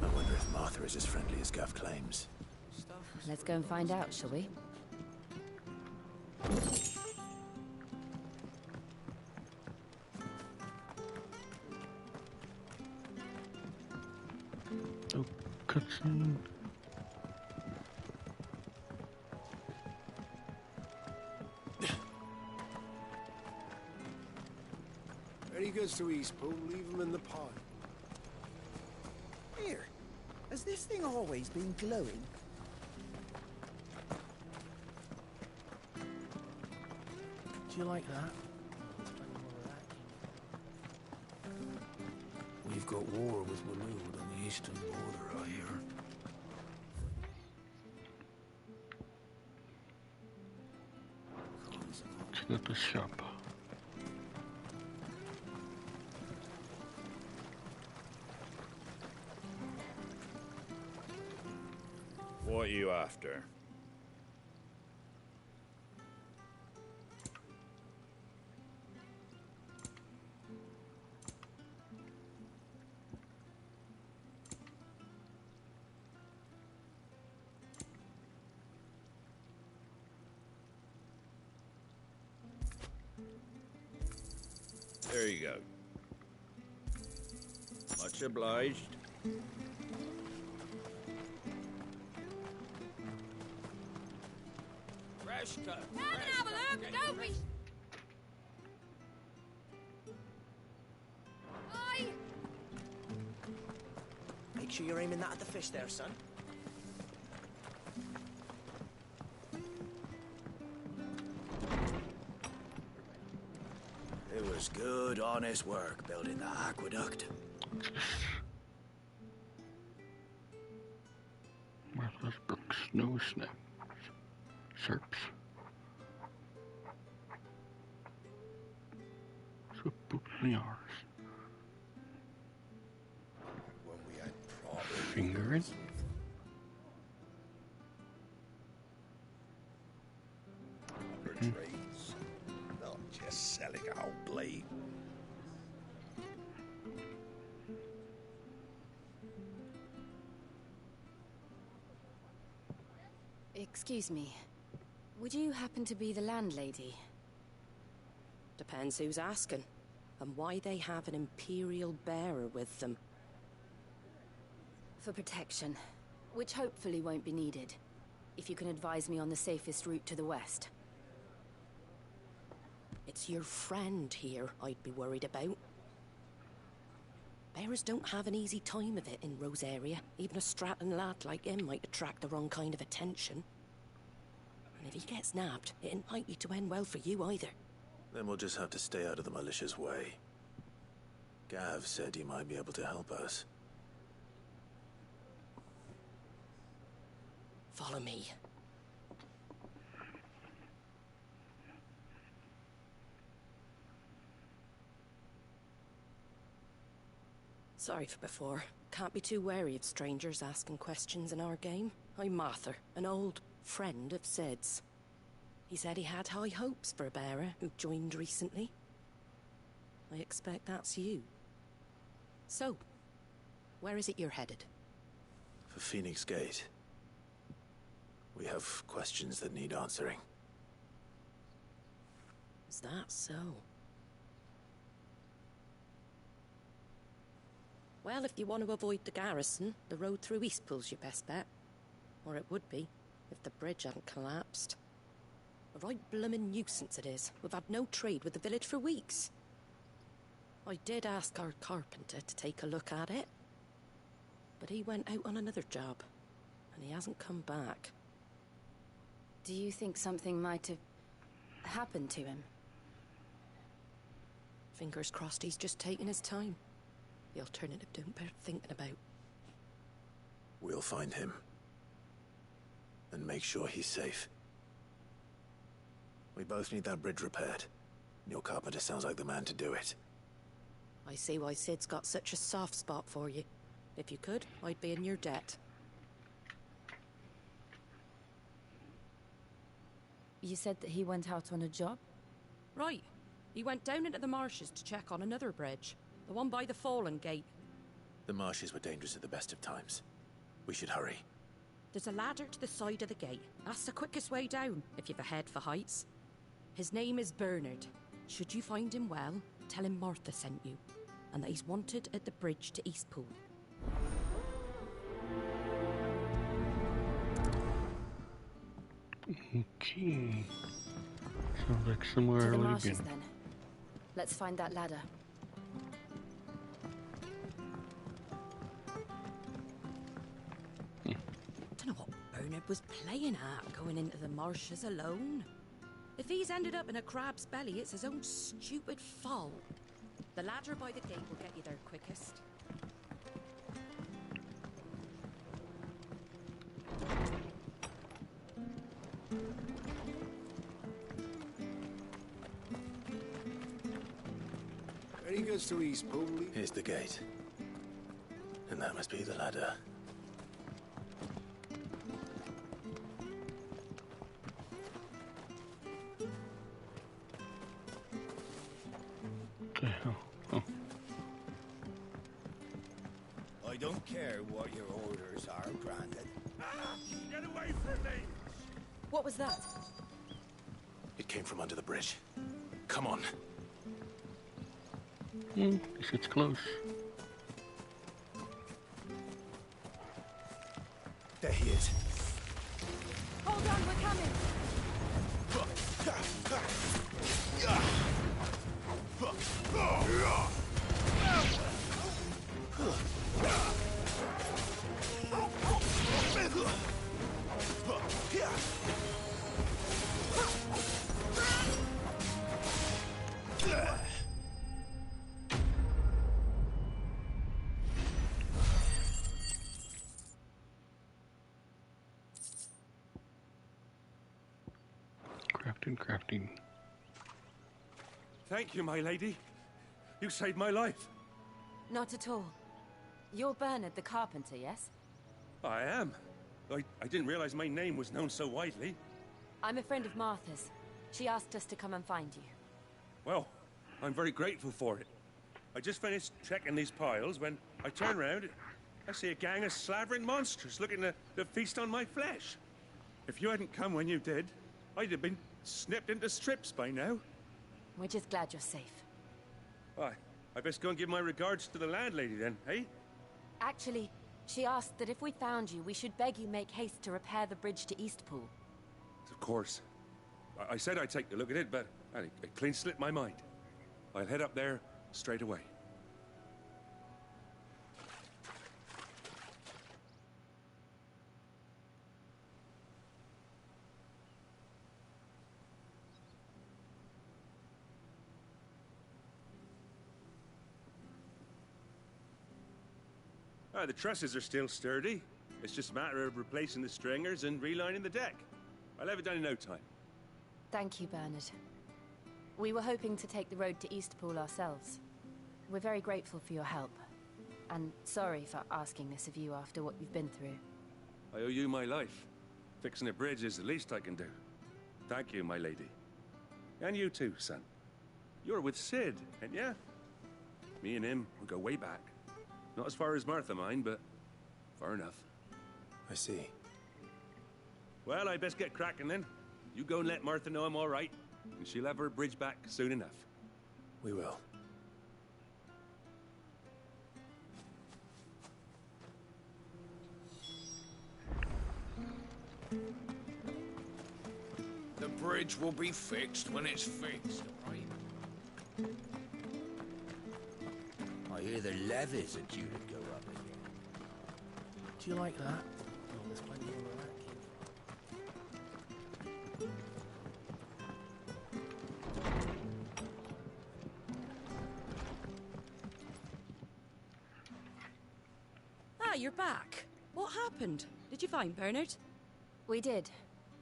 I wonder if Martha is as friendly as Gav claims. Let's go and find out, shall we? Oh, cutscene. Any goods to Eastpool, leave them in the pot. Here, has this thing always been glowing? Do you like that? We've got war with Waloed on the eastern border, I hear. Let's go to the shop. What are you after? There you go. Much obliged. Come and have a look, don't be... Aye! Make sure you're aiming that at the fish there, son. It was good, honest work building that aqueduct. Martha's Brook Snow Snap. Serps. So ours. When we had problems. Finger it. Proper trades. Not just selling our blade. Excuse me. Would you happen to be the landlady? Depends who's asking, and why they have an Imperial bearer with them. For protection, which hopefully won't be needed. If you can advise me on the safest route to the west. It's your friend here I'd be worried about. Bearers don't have an easy time of it in Rosaria. Even a Stratton lad like him might attract the wrong kind of attention. And if he gets nabbed, it ain't likely to end well for you either. Then we'll just have to stay out of the malicious way. Gav said he might be able to help us. Follow me. Sorry for before. Can't be too wary of strangers asking questions in our game. I'm Martha, an old friend of Sid's. He said he had high hopes for a bearer who joined recently. I expect that's you. So, where is it you're headed? For Phoenix Gate. We have questions that need answering. Is that so? Well, if you want to avoid the garrison, the road through Eastpool's your best bet. Or it would be. if the bridge hadn't collapsed. A right bloomin' nuisance it is. We've had no trade with the village for weeks. I did ask our carpenter to take a look at it, but he went out on another job, and he hasn't come back. Do you think something might have happened to him? Fingers crossed he's just taking his time. The alternative don't bear thinking about. We'll find him. And make sure he's safe. We both need that bridge repaired. Your carpenter sounds like the man to do it. I see why Sid's got such a soft spot for you. If you could, I'd be in your debt. You said that he went out on a job? Right. He went down into the marshes to check on another bridge. The one by the Fallen Gate. The marshes were dangerous at the best of times. We should hurry. There's a ladder to the side of the gate. That's the quickest way down, if you've a head for heights. His name is Bernard. Should you find him well, tell him Martha sent you, and that he's wanted at the bridge to Eastpool. Okay. Sounds like somewhere To the I've already marshes, been. then. Let's find that ladder. Don't know what Bernard was playing at, going into the marshes alone. If he's ended up in a crab's belly, it's his own stupid fault. The ladder by the gate will get you there quickest. Any goods to Eastpool? Here's the gate. And that must be the ladder. The hell? Oh. I don't care what your orders are, Brandon. Get away from me! What was that? It came from under the bridge. Come on. Guess it's close. There he is. Hold on, we're coming! Crafting. Thank you, my lady. You saved my life. Not at all. You're Bernard the carpenter, yes? I am. I didn't realize my name was known so widely. I'm a friend of Martha's. She asked us to come and find you. Well, I'm very grateful for it. I just finished checking these piles when I turn around. I see a gang of slavering monsters looking to feast on my flesh. If you hadn't come when you did, I'd have been snipped into strips by now. We're just glad you're safe. Why, I best go and give my regards to the landlady then, eh? Actually, she asked that if we found you, we should beg you make haste to repair the bridge to Eastpool. Of course. I said I'd take a look at it, but it clean slipped my mind. I'll head up there straight away. The trusses are still sturdy. It's just a matter of replacing the stringers and relining the deck. I'll have it done in no time. Thank you, Bernard. We were hoping to take the road to Eastpool ourselves. We're very grateful for your help. And sorry for asking this of you after what you've been through. I owe you my life. Fixing a bridge is the least I can do. Thank you, my lady. And you too, son. You're with Sid, ain't ya? Me and him, we go way back. Not as far as Martha, mind, but far enough. I see. Well, I best get cracking then. You go and let Martha know I'm all right, and she'll have her bridge back soon enough. We will. bridge will be fixed when it's fixed, right? I hear the levies are due to go up again. Do you like that? Oh, there's plenty more where that came from. Ah, you're back. What happened? Did you find Bernard? We did.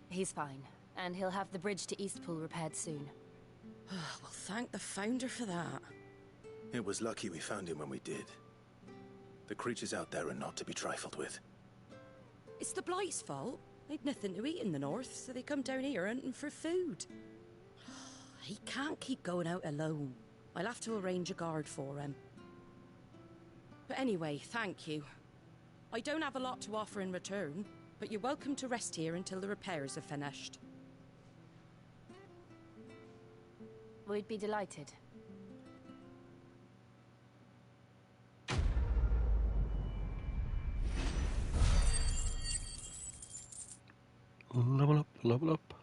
He's fine, and he'll have the bridge to Eastpool repaired soon. Well, thank the Founder for that. It was lucky we found him when we did. The creatures out there are not to be trifled with. It's the Blight's fault. They'd nothing to eat in the north, so they come down here hunting for food. He can't keep going out alone. I'll have to arrange a guard for him. But anyway, thank you. I don't have a lot to offer in return, but you're welcome to rest here until the repairs are finished. We'd be delighted. Level up, level up.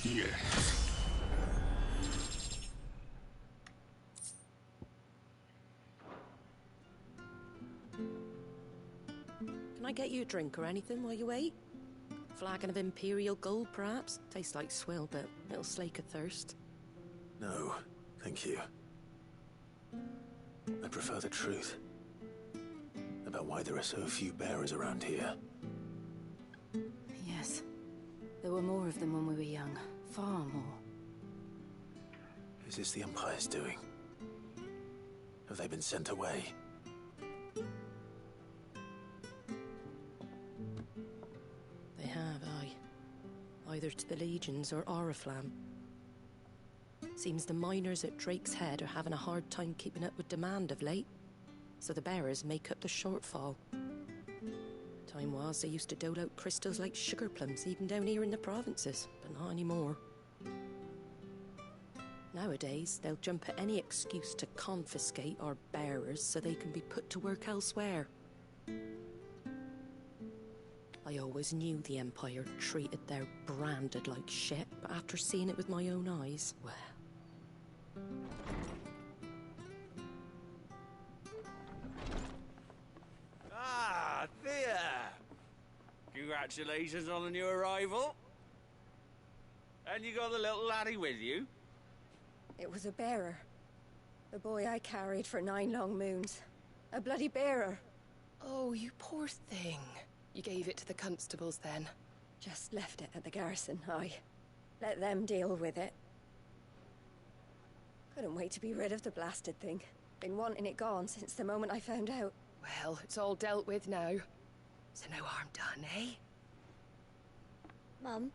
Yes. Can I get you a drink or anything while you wait? Flagon of Imperial Gold, perhaps? Tastes like swill, but it'll slake a thirst. No, thank you. I prefer the truth. About why there are so few bearers around here. Yes. There were more of them when we were young. Far more. Is this the Empire's doing? Have they been sent away? They have, aye. Either to the Legions or Oriflamme. Seems the miners at Drake's Head are having a hard time keeping up with demand of late, so the bearers make up the shortfall. Time was they used to dole out crystals like sugar plums even down here in the provinces, but not anymore. Nowadays, they'll jump at any excuse to confiscate our bearers so they can be put to work elsewhere. I always knew the Empire treated their branded like shit, but after seeing it with my own eyes, well... Ah, there! Congratulations on the new arrival. And you got the little laddie with you? It was a bearer. The boy I carried for 9 long moons. A bloody bearer. Oh, you poor thing. You gave it to the constables then? Just left it at the garrison, aye. Let them deal with it. Couldn't wait to be rid of the blasted thing. Been wanting it gone since the moment I found out. Well, it's all dealt with now. So no harm done, eh? Mum,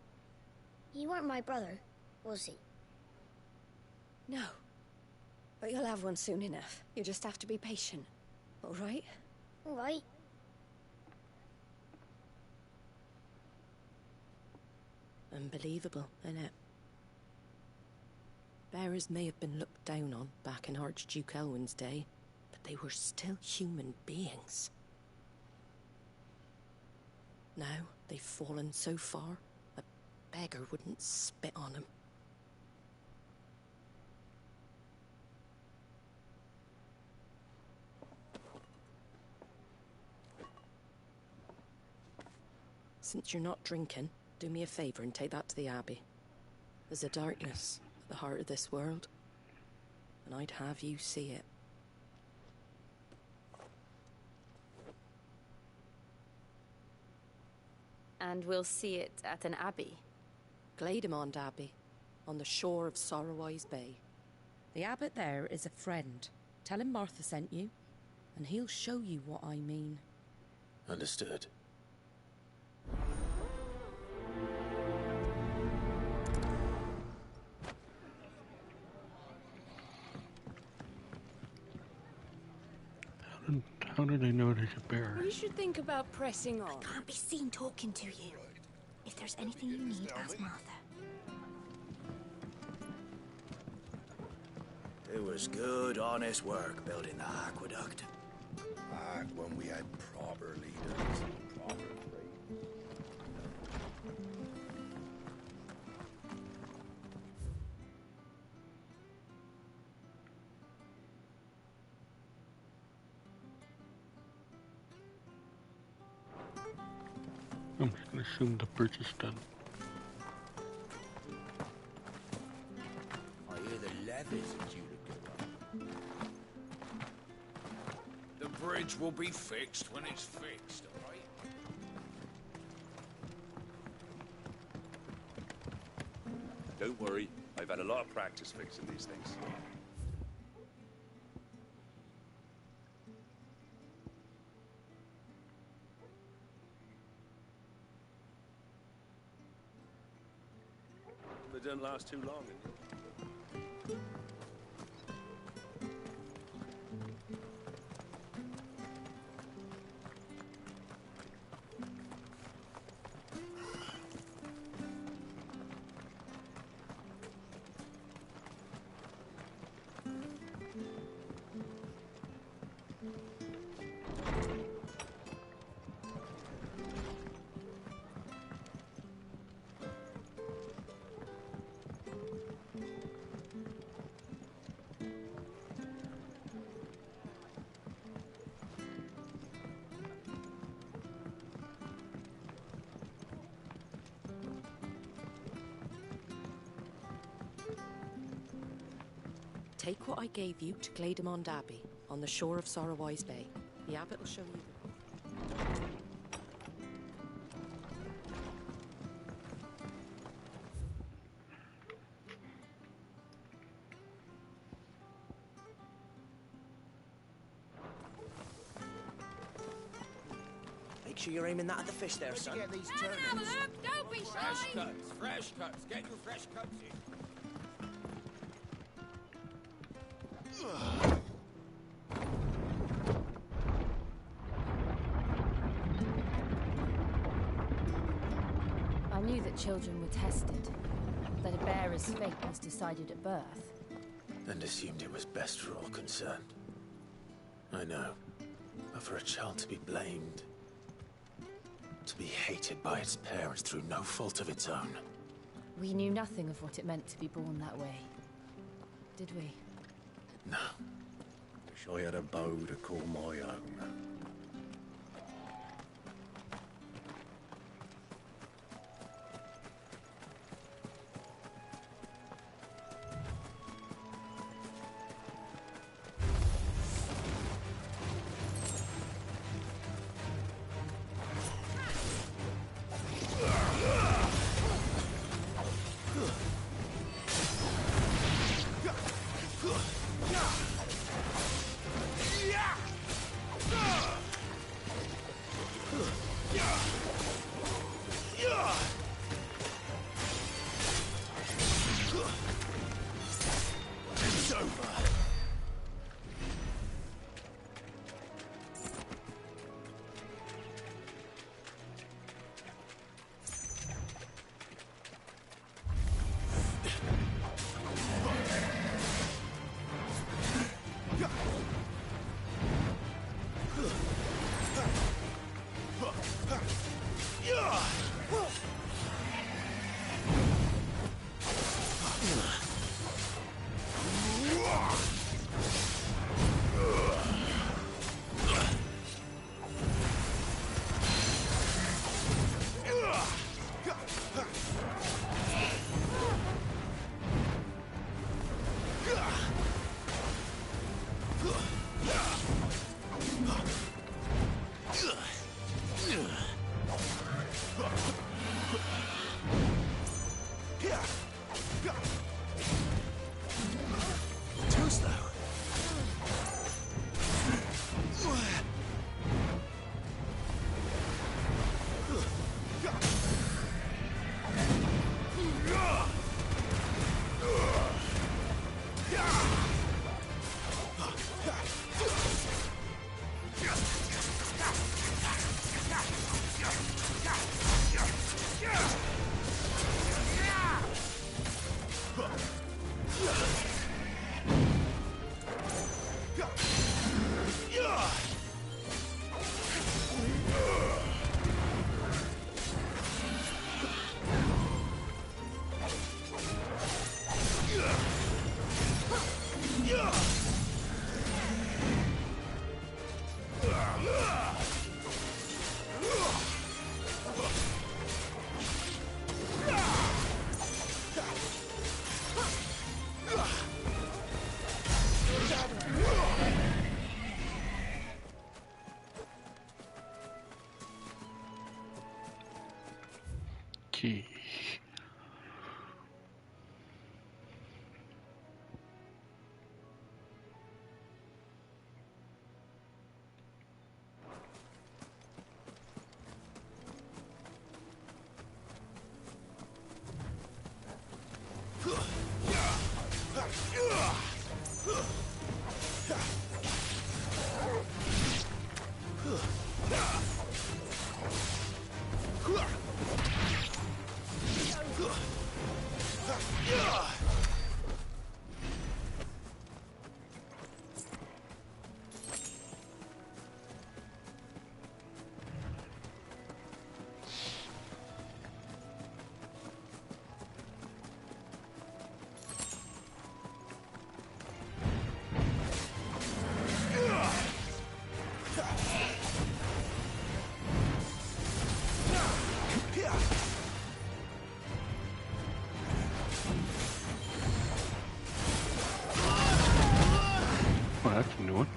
he weren't my brother, was he? No. But you'll have one soon enough. You just have to be patient. All right? All right. Unbelievable, innit? Bearers may have been looked down on back in Archduke Elwin's day, but they were still human beings. Now they've fallen so far, a beggar wouldn't spit on them. Since you're not drinking, do me a favor and take that to the Abbey. There's a darkness at the heart of this world, and I'd have you see it. And we'll see it at an abbey? Glademond Abbey, on the shore of Sorrowwise Bay. The abbot there is a friend. Tell him Martha sent you, and he'll show you what I mean. Understood. How do they know there's a bear? We should think about pressing on. Can't be seen talking to you. If there's anything you need, ask Martha. It was good, honest work building the aqueduct. Back when we had proper leaders and proper trade. I'm just gonna assume the bridge is done. I hear the levees are due to go up. The bridge will be fixed when it's fixed, all right? Don't worry, I've had a lot of practice fixing these things. They don't last too long. Take what I gave you to Glaidemond Abbey, on the shore of Sorrowwise Bay. The abbot will show you. Make sure you're aiming that at the fish there, son. Get these turnings. Look, don't be Fresh shy. cuts, fresh cuts. Get your fresh cuts in. I knew that children were tested, that a bearer's fate was decided at birth. And assumed it was best for all concerned. I know. But for a child to be blamed, to be hated by its parents through no fault of its own. We knew nothing of what it meant to be born that way, did we? No. Wish I had a bow to call my own. Yeah! that's a new one.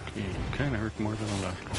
Okay, you kinda hurt more than the last one.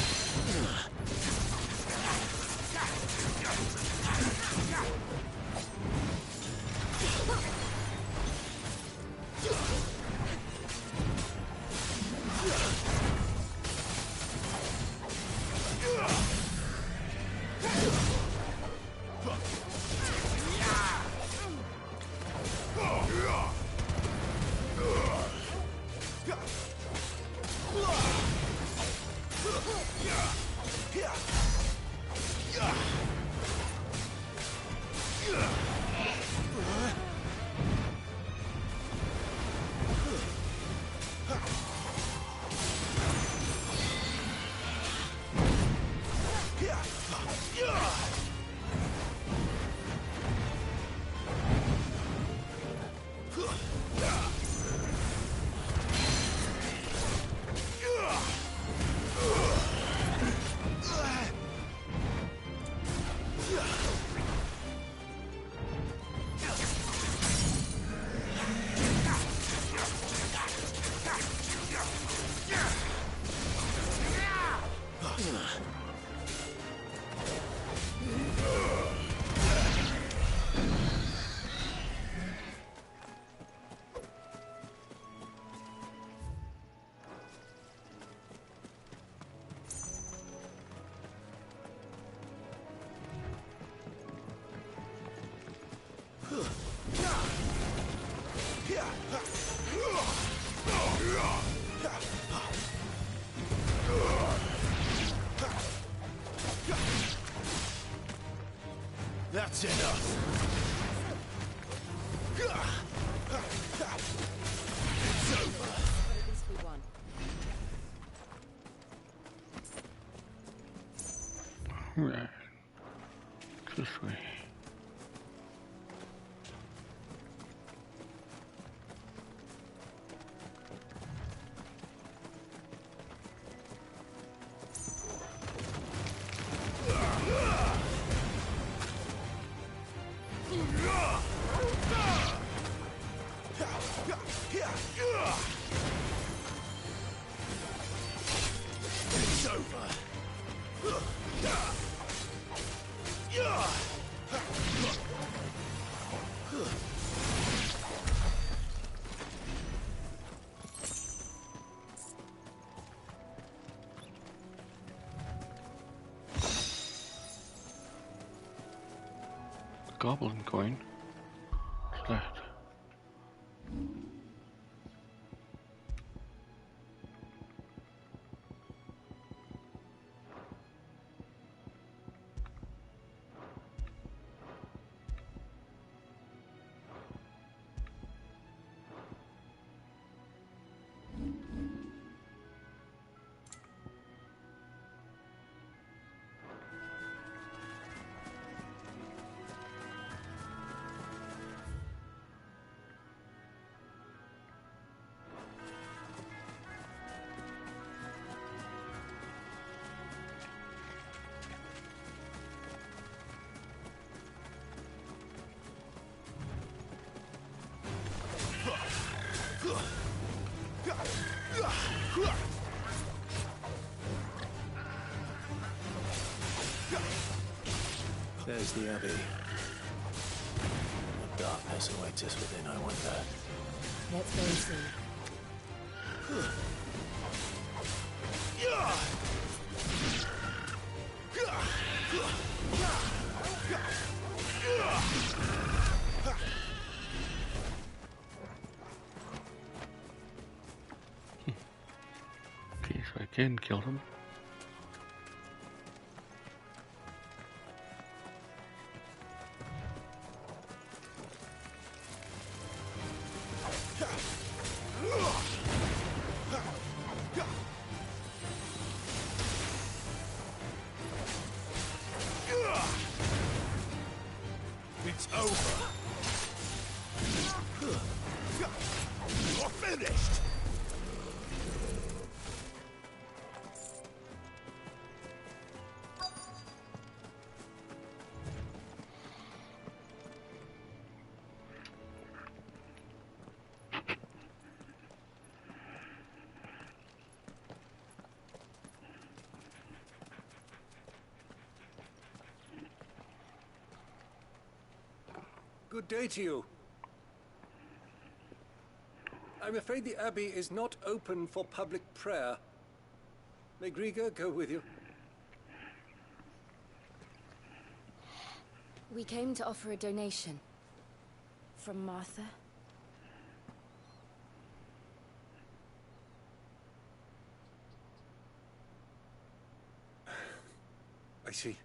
That's enough. It's over. At least we won. Right. This way. It's over. Goblin coin. What's that? There's the Abbey. What darkness awaits us within, I wonder. Let's go and see. Okay, so I can kill them. It's over. You're finished. Good day to you. I'm afraid the Abbey is not open for public prayer. May Griga go with you? We came to offer a donation. From Martha. I see.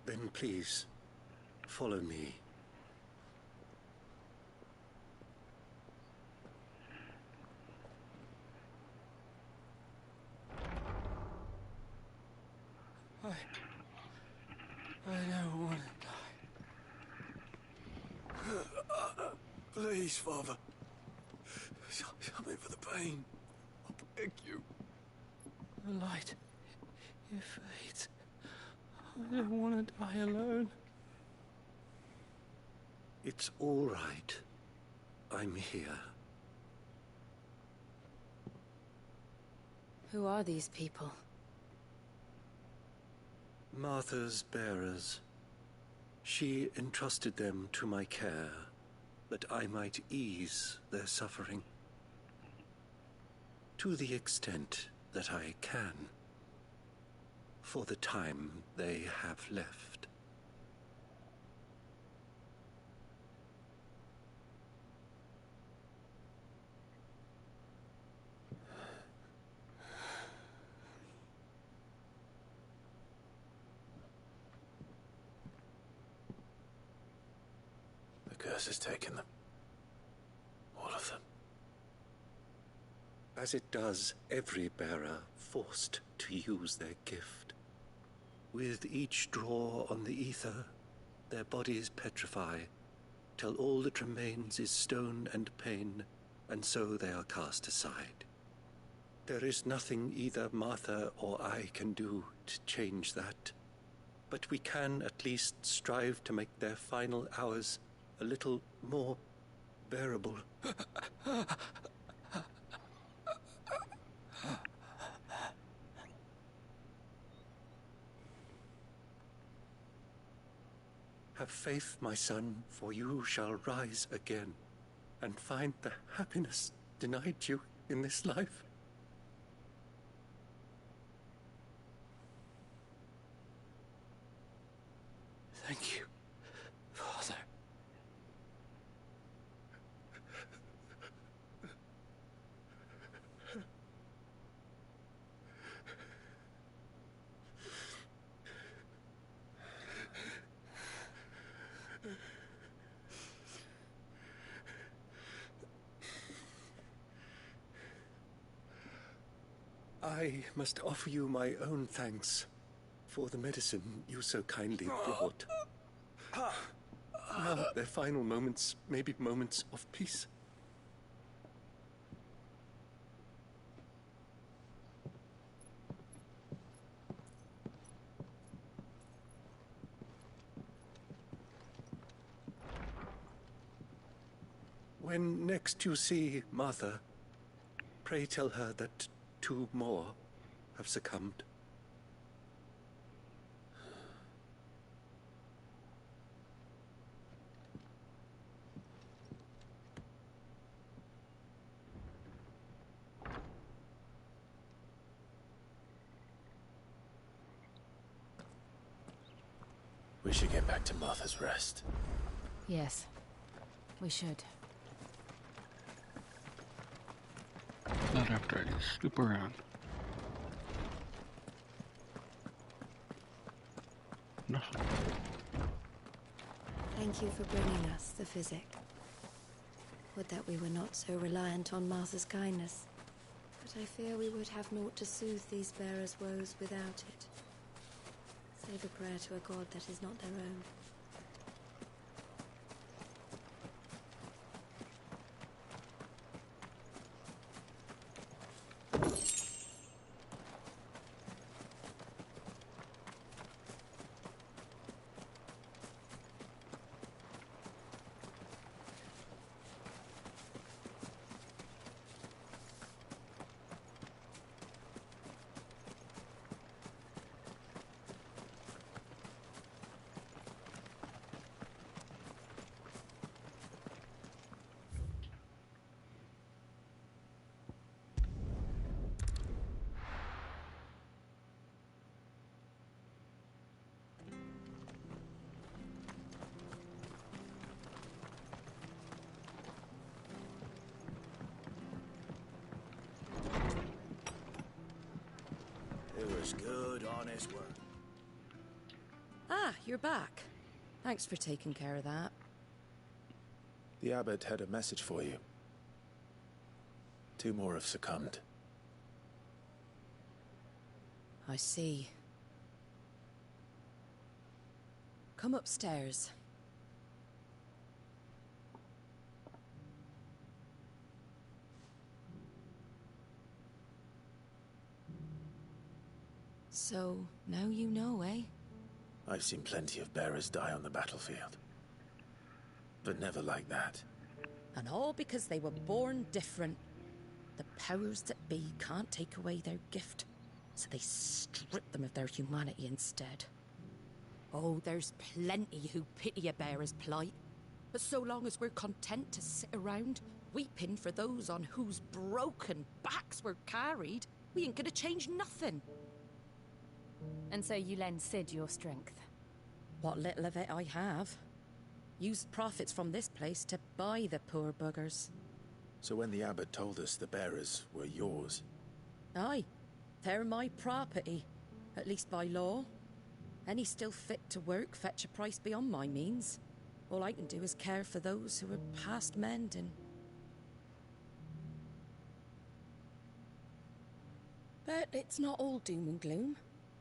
Then please, follow me. I don't want to die. Please, Father. Something for the pain. I beg you. The light. It fades. I don't want to die alone. It's all right. I'm here. Who are these people? Martha's bearers. She entrusted them to my care, that I might ease their suffering. To the extent that I can, for the time they have left. The curse has taken them. All of them. As it does every bearer forced to use their gift. With each draw on the ether, their bodies petrify, till all that remains is stone and pain, and so they are cast aside. There is nothing either Martha or I can do to change that, but we can at least strive to make their final hours a little more bearable. Have faith, my son, for you shall rise again and find the happiness denied you in this life. Thank you, Father. I must offer you my own thanks for the medicine you so kindly brought. Now, their final moments may be moments of peace. When next you see Martha, pray tell her that 2 more have succumbed. We should get back to Martha's Rest. Yes, we should. Not after I just scoop around. Nothing. Thank you for bringing us the physic. Would that we were not so reliant on Martha's kindness. But I fear we would have naught to soothe these bearers' woes without it. Save a prayer to a god that is not their own. honest work. Ah, you're back. Thanks for taking care of that. The abbot had a message for you. 2 more have succumbed. I see. Come upstairs. So, now you know, eh? I've seen plenty of bearers die on the battlefield. But never like that. And all because they were born different. The powers that be can't take away their gift, so they strip them of their humanity instead. Oh, there's plenty who pity a bearer's plight. But so long as we're content to sit around, weeping for those on whose broken backs we're carried, we ain't gonna change nothing. And so you lend Cid your strength? What little of it I have. Used profits from this place to buy the poor buggers. So when the abbot told us the bearers were yours... Aye, they're my property, at least by law. Any still fit to work fetch a price beyond my means. All I can do is care for those who are past mending. But it's not all doom and gloom.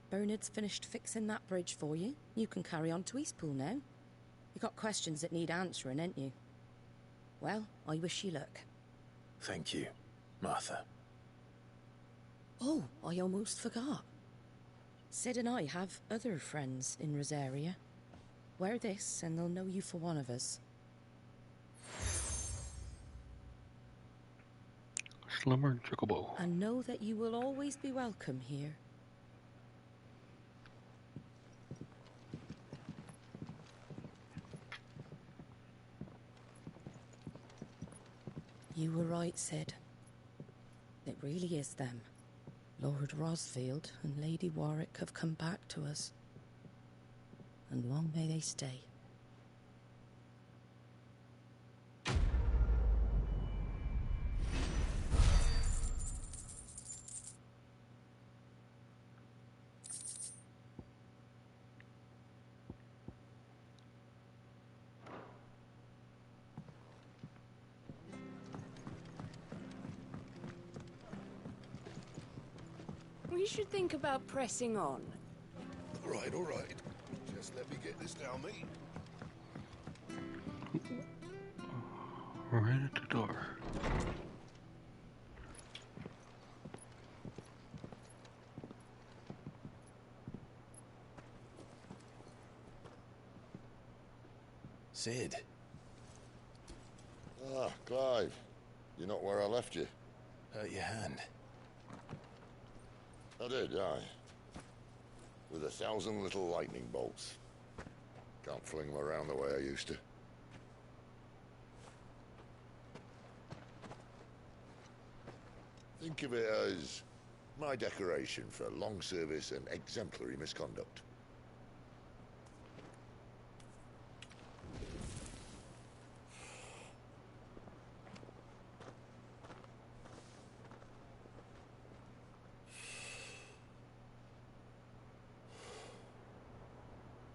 Bernard's finished fixing that bridge for you. You can carry on to Eastpool now. You got questions that need answering, ain't you? Well, I wish you luck. Thank you, Martha. Oh, I almost forgot. Cid and I have other friends in Rosaria. Wear this, and they'll know you for one of us. Slimmer Chocobo. And know that you will always be welcome here. You were right, Cid. It really is them. Lord Rosfield and Lady Warwick have come back to us. And long may they stay. We should think about pressing on. All right. Just let me get this down me. Right at the door. Cid. Ah, Clive. You're not where I left you. Hurt your hand. I did, aye. With 1,000 little lightning bolts. Can't fling them around the way I used to. Think of it as my decoration for long service and exemplary misconduct.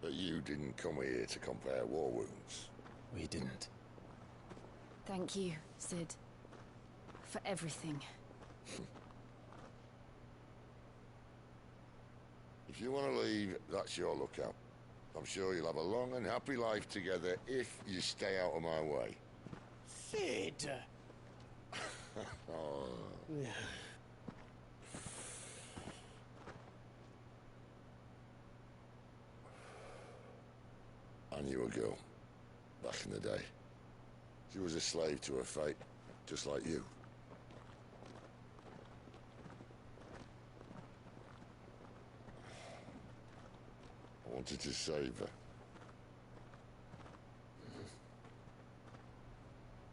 But you didn't come here to compare war wounds. We didn't. Thank you, Cid. For everything. If you want to leave, that's your lookout. I'm sure you'll have a long and happy life together if you stay out of my way. Cid! Oh. I knew a girl, back in the day. She was a slave to her fate, just like you. I wanted to save her.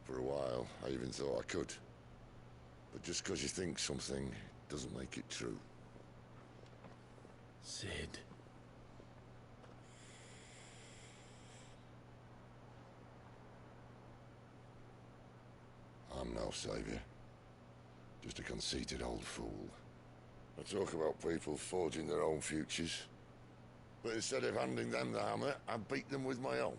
For a while, I even thought I could. But just because you think something doesn't make it true. Cid. I'm no savior. Just a conceited old fool. I talk about people forging their own futures. But instead of handing them the hammer, I beat them with my own.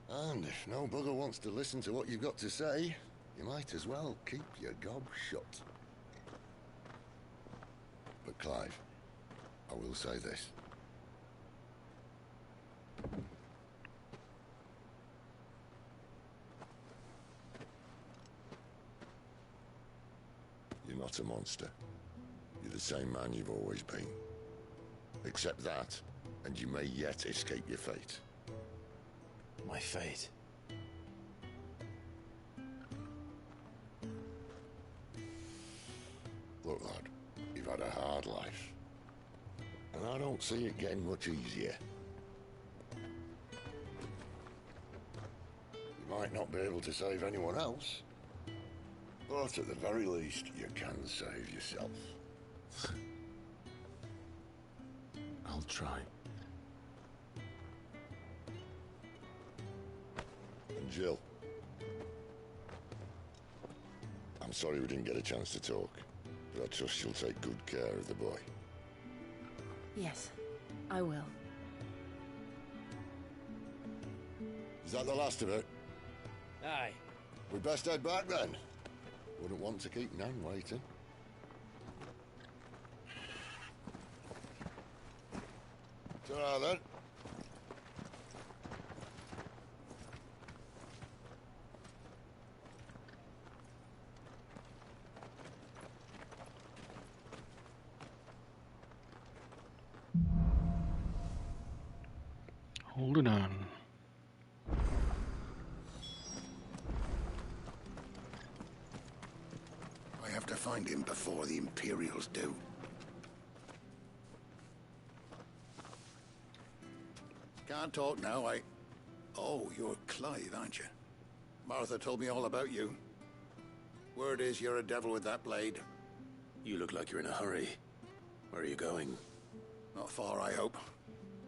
And if no bugger wants to listen to what you've got to say, you might as well keep your gob shut. But Clive, I will say this. You're not a monster. You're the same man you've always been. Accept that, and you may yet escape your fate. My fate? Look, lad, you've had a hard life. And I don't see it getting much easier. You might not be able to save anyone else, but at the very least, you can save yourself. I'll try. And Jill, I'm sorry we didn't get a chance to talk, but I trust you'll take good care of the boy. Yes, I will. Is that the last of it? Aye. We'd best head back then. Wouldn't want to keep Nan waiting. Ta-ra then. Holding on. I have to find him before the Imperials do. Can't talk now, Oh, you're Clive, aren't you? Martha told me all about you. Word is you're a devil with that blade. You look like you're in a hurry. Where are you going? Not far, I hope.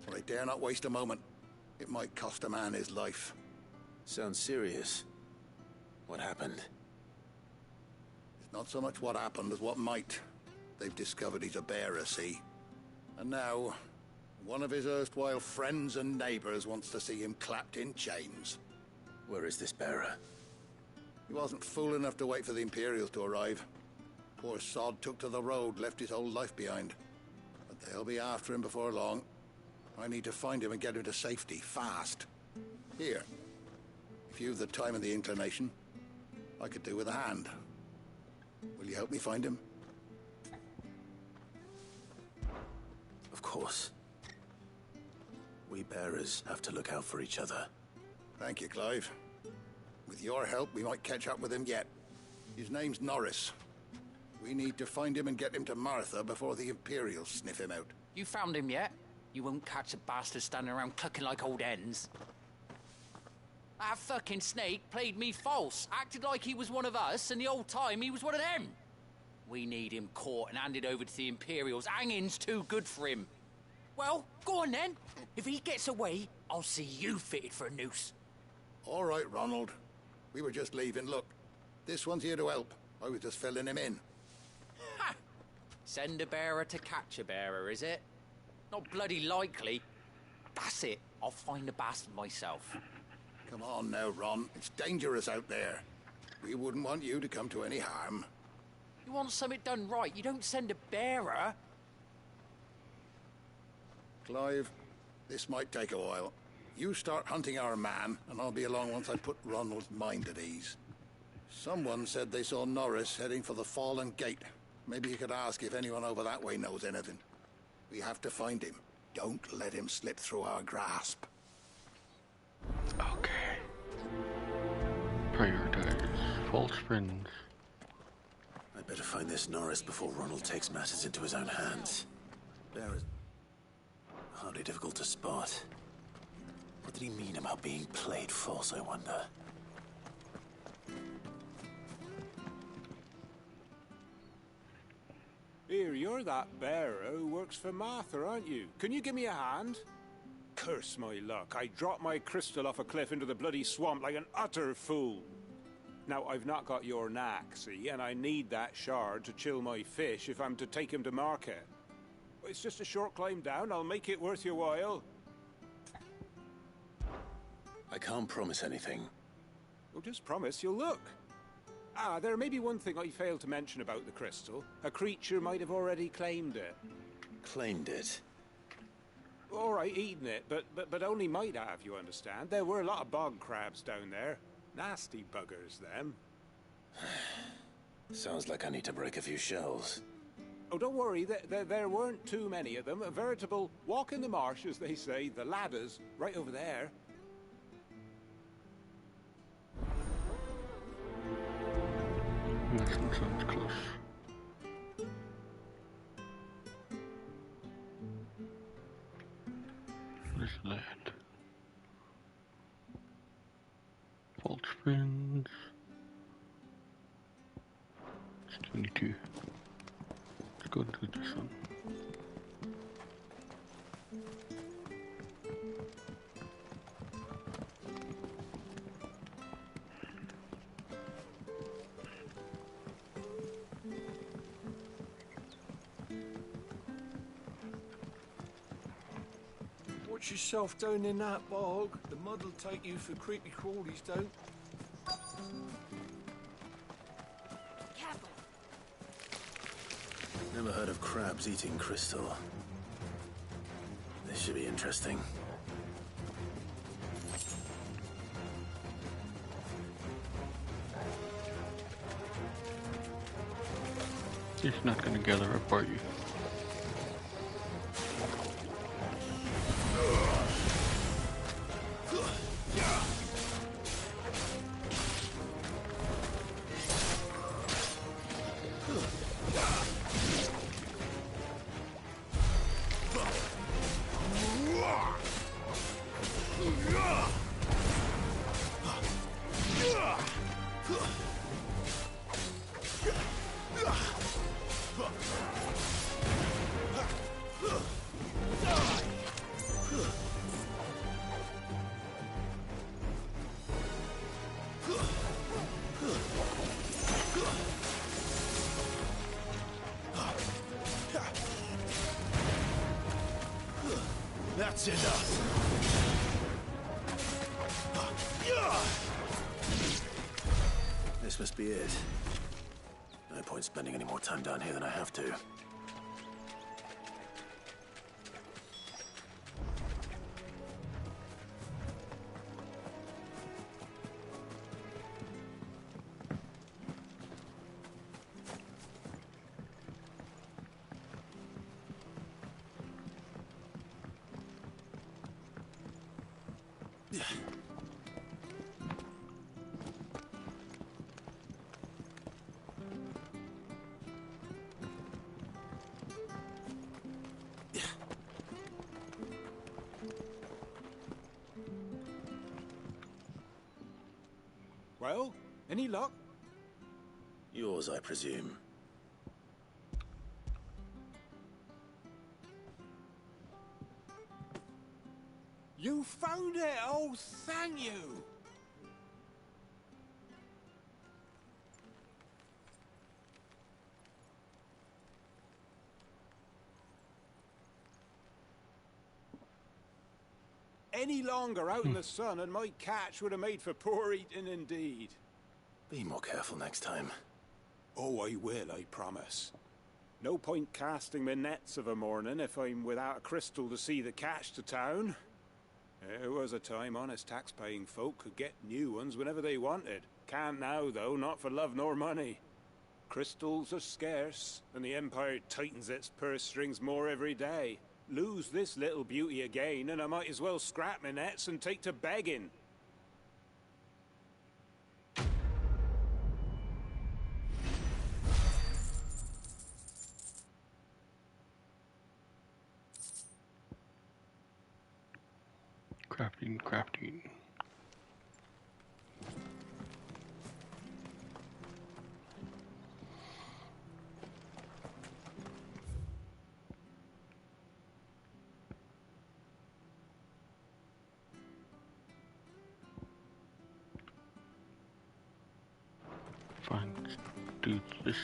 But I dare not waste a moment. It might cost a man his life. Sounds serious. What happened? It's not so much what happened as what might. They've discovered he's a bearer, see? And now, one of his erstwhile friends and neighbors wants to see him clapped in chains. Where is this bearer? He wasn't fool enough to wait for the Imperials to arrive. Poor sod took to the road, left his whole life behind. But they'll be after him before long. I need to find him and get him to safety, fast. Here, if you've the time and the inclination, I could do with a hand. Will you help me find him? Of course. We bearers have to look out for each other. Thank you, Clive. With your help, we might catch up with him yet. His name's Norris. We need to find him and get him to Martha before the Imperials sniff him out. You found him yet? You won't catch a bastard standing around clucking like old hens. That fucking snake played me false, acted like he was one of us, and the whole time he was one of them. We need him caught and handed over to the Imperials. Hanging's too good for him. Well, go on then. If he gets away, I'll see you fitted for a noose. All right, Ronald. We were just leaving. Look, this one's here to help. I was just filling him in. Ha! Send a bearer to catch a bearer, is it? Not bloody likely. That's it. I'll find the bastard myself. Come on now, Ron. It's dangerous out there. We wouldn't want you to come to any harm. You want something done right, you don't send a bearer. Clive, this might take a while. You start hunting our man, and I'll be along once I put Ronald's mind at ease. Someone said they saw Norris heading for the Fallen Gate. Maybe you could ask if anyone over that way knows anything. We have to find him. Don't let him slip through our grasp. Okay. Prioritize False Springs. I'd better find this Norris before Ronald takes matters into his own hands. Bearers... hardly difficult to spot. What did he mean about being played false, I wonder? Here, you're that bearer who works for Martha, aren't you? Can you give me a hand? Curse my luck. I dropped my crystal off a cliff into the bloody swamp like an utter fool. Now, I've not got your knack, see, and I need that shard to chill my fish if I'm to take him to market. It's just a short climb down. I'll make it worth your while. I can't promise anything. Well, just promise you'll look. Ah, there may be one thing I failed to mention about the crystal. A creature might have already claimed it. Claimed it? All right, eaten it, but only might have, you understand. There were a lot of bog crabs down there. Nasty buggers, them. Sounds like I need to break a few shells. Oh, don't worry, there weren't too many of them. A veritable walk in the marsh, as they say. The ladders, right over there. This one sounds close. What is that? Fault Springs. It's 22. Let's go to this one. Watch yourself down in that bog. The mud'll take you for creepy crawlies, don't. Careful. Never heard of crabs eating crystal. This should be interesting. He's not gonna gather up, are you? That's enough. This must be it. No point spending any more time down here than I have to. Well, any luck? Yours, I presume. You found it! Oh, thank you! Any longer out in the sun and my catch would have made for poor eating indeed. Be more careful next time. Oh, I will, I promise. No point casting my nets of a morning if I'm without a crystal to see the catch to town. There was a time honest tax-paying folk could get new ones whenever they wanted. Can't now, though, not for love nor money. Crystals are scarce, and the Empire tightens its purse strings more every day. Lose this little beauty again, and I might as well scrap my nets and take to begging. Crafting. Fine. Do this.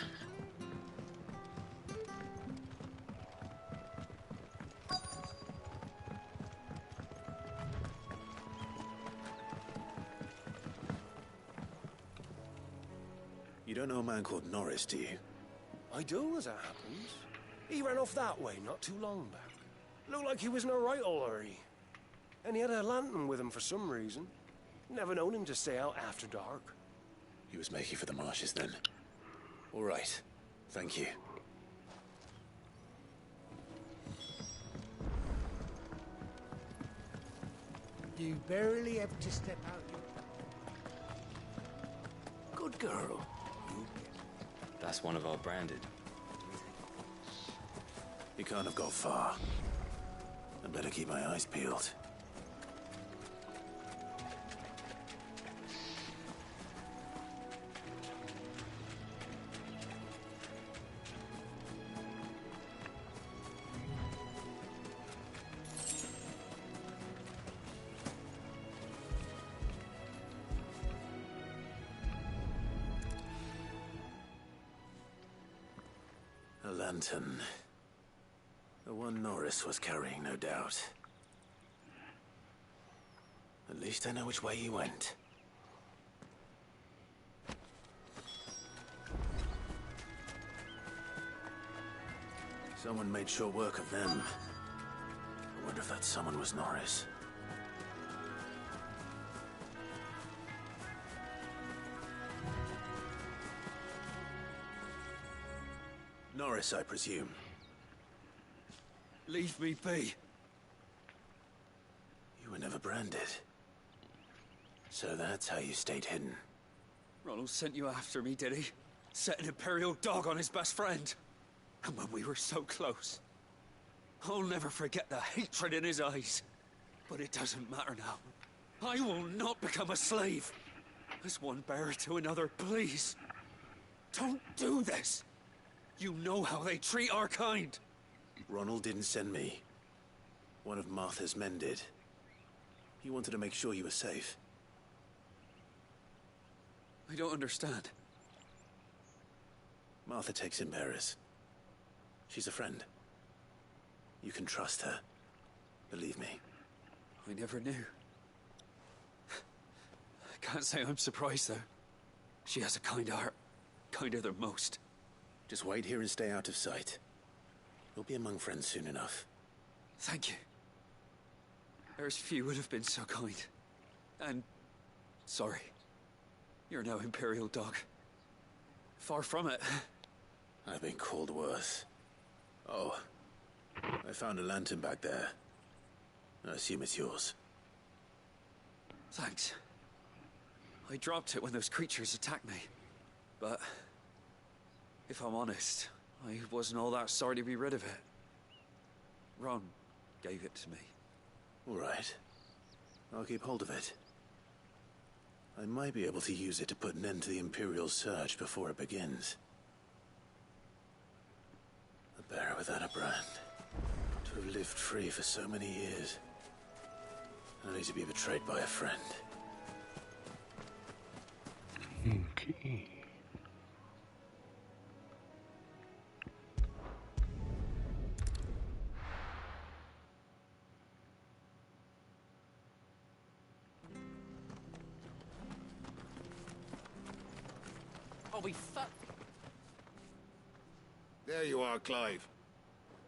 You don't know a man called Norris, do you? I do, as it happens. He ran off that way not too long back. Looked like he was in a right old hurry. And he had a lantern with him for some reason. Never known him to stay out after dark. He was making for the marshes then. All right. Thank you. You barely have to step out. Good girl. That's one of our branded. He can't have got far. I better keep my eyes peeled. A lantern. The one Norris was carrying, no doubt. At least I know which way he went. Someone made short work of them. I wonder if that someone was Norris. Norris, I presume. Leave me be. You were never branded. So that's how you stayed hidden. Ronald sent you after me, did he? Set an Imperial dog on his best friend. And when we were so close. I'll never forget the hatred in his eyes. But it doesn't matter now. I will not become a slave. As one bearer to another, please. Don't do this. You know how they treat our kind. Ronald didn't send me. One of Martha's men did. He wanted to make sure you were safe. I don't understand. Martha takes in bearers. She's a friend. You can trust her. Believe me. I never knew. I can't say I'm surprised, though. She has a kind heart. Kinder than most. Just wait here and stay out of sight. You'll be among friends soon enough. Thank you. There's few would have been so kind. And... sorry. You're no Imperial dog. Far from it. I've been called worse. Oh. I found a lantern back there. I assume it's yours. Thanks. I dropped it when those creatures attacked me. But... if I'm honest, I wasn't all that sorry to be rid of it. Ron gave it to me. All right. I'll keep hold of it. I might be able to use it to put an end to the Imperial Surge before it begins. A bearer without a brand. To have lived free for so many years. Only to be betrayed by a friend. Okay. We fuck. There you are, Clive.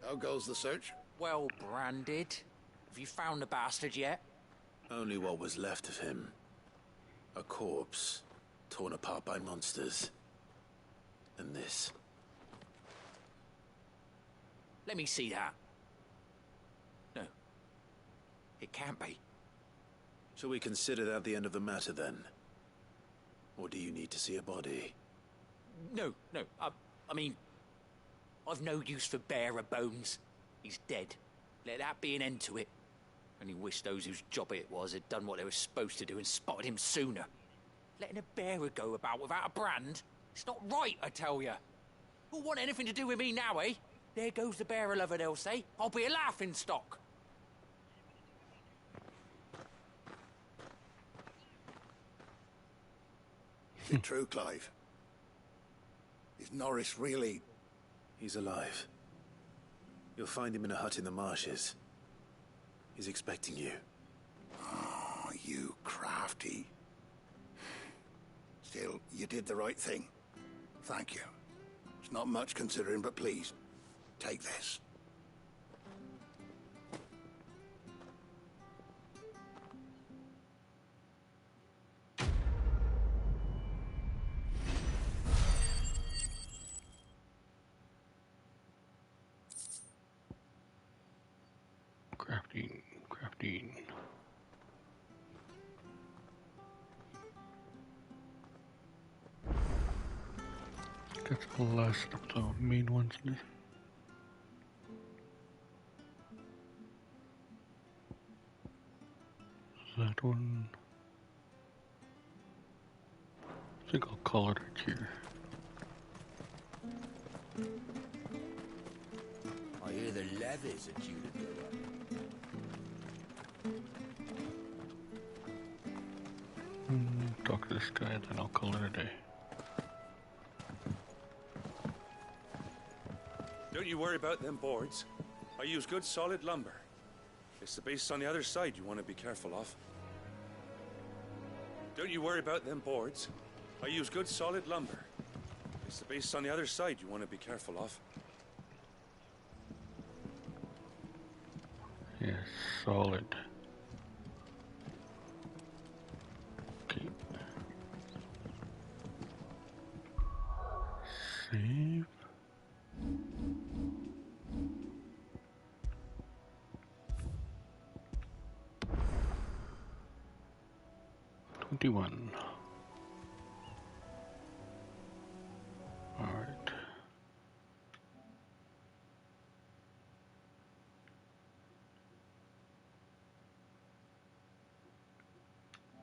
How goes the search? Well branded. Have you found the bastard yet? Only what was left of him. A corpse, torn apart by monsters. And this. Let me see that. No. It can't be. Shall we consider that the end of the matter, then? Or do you need to see a body? No. I mean... I've no use for bearer bones. He's dead. Let that be an end to it. Only wish those whose job it was had done what they were supposed to do and spotted him sooner. Letting a bearer go about without a brand? It's not right, I tell you. Who'll want anything to do with me now, eh? There goes the bearer lover, they'll say. I'll be a laughing stock. Is it true, Clive? Is Norris really... He's alive. You'll find him in a hut in the marshes. He's expecting you. Oh, you crafty. Still, you did the right thing. Thank you. It's not much considering, but please, take this. Crafting. That's the last of the main ones. That one. I think I'll call it here. I hear the levies are due to go up. Talk to this guy, then I'll call it a day. Don't you worry about them boards. I use good solid lumber. It's the base on the other side you want to be careful of. Don't you worry about them boards. I use good solid lumber. It's the base on the other side you want to be careful of. Yes, solid. Okay. Save. $21.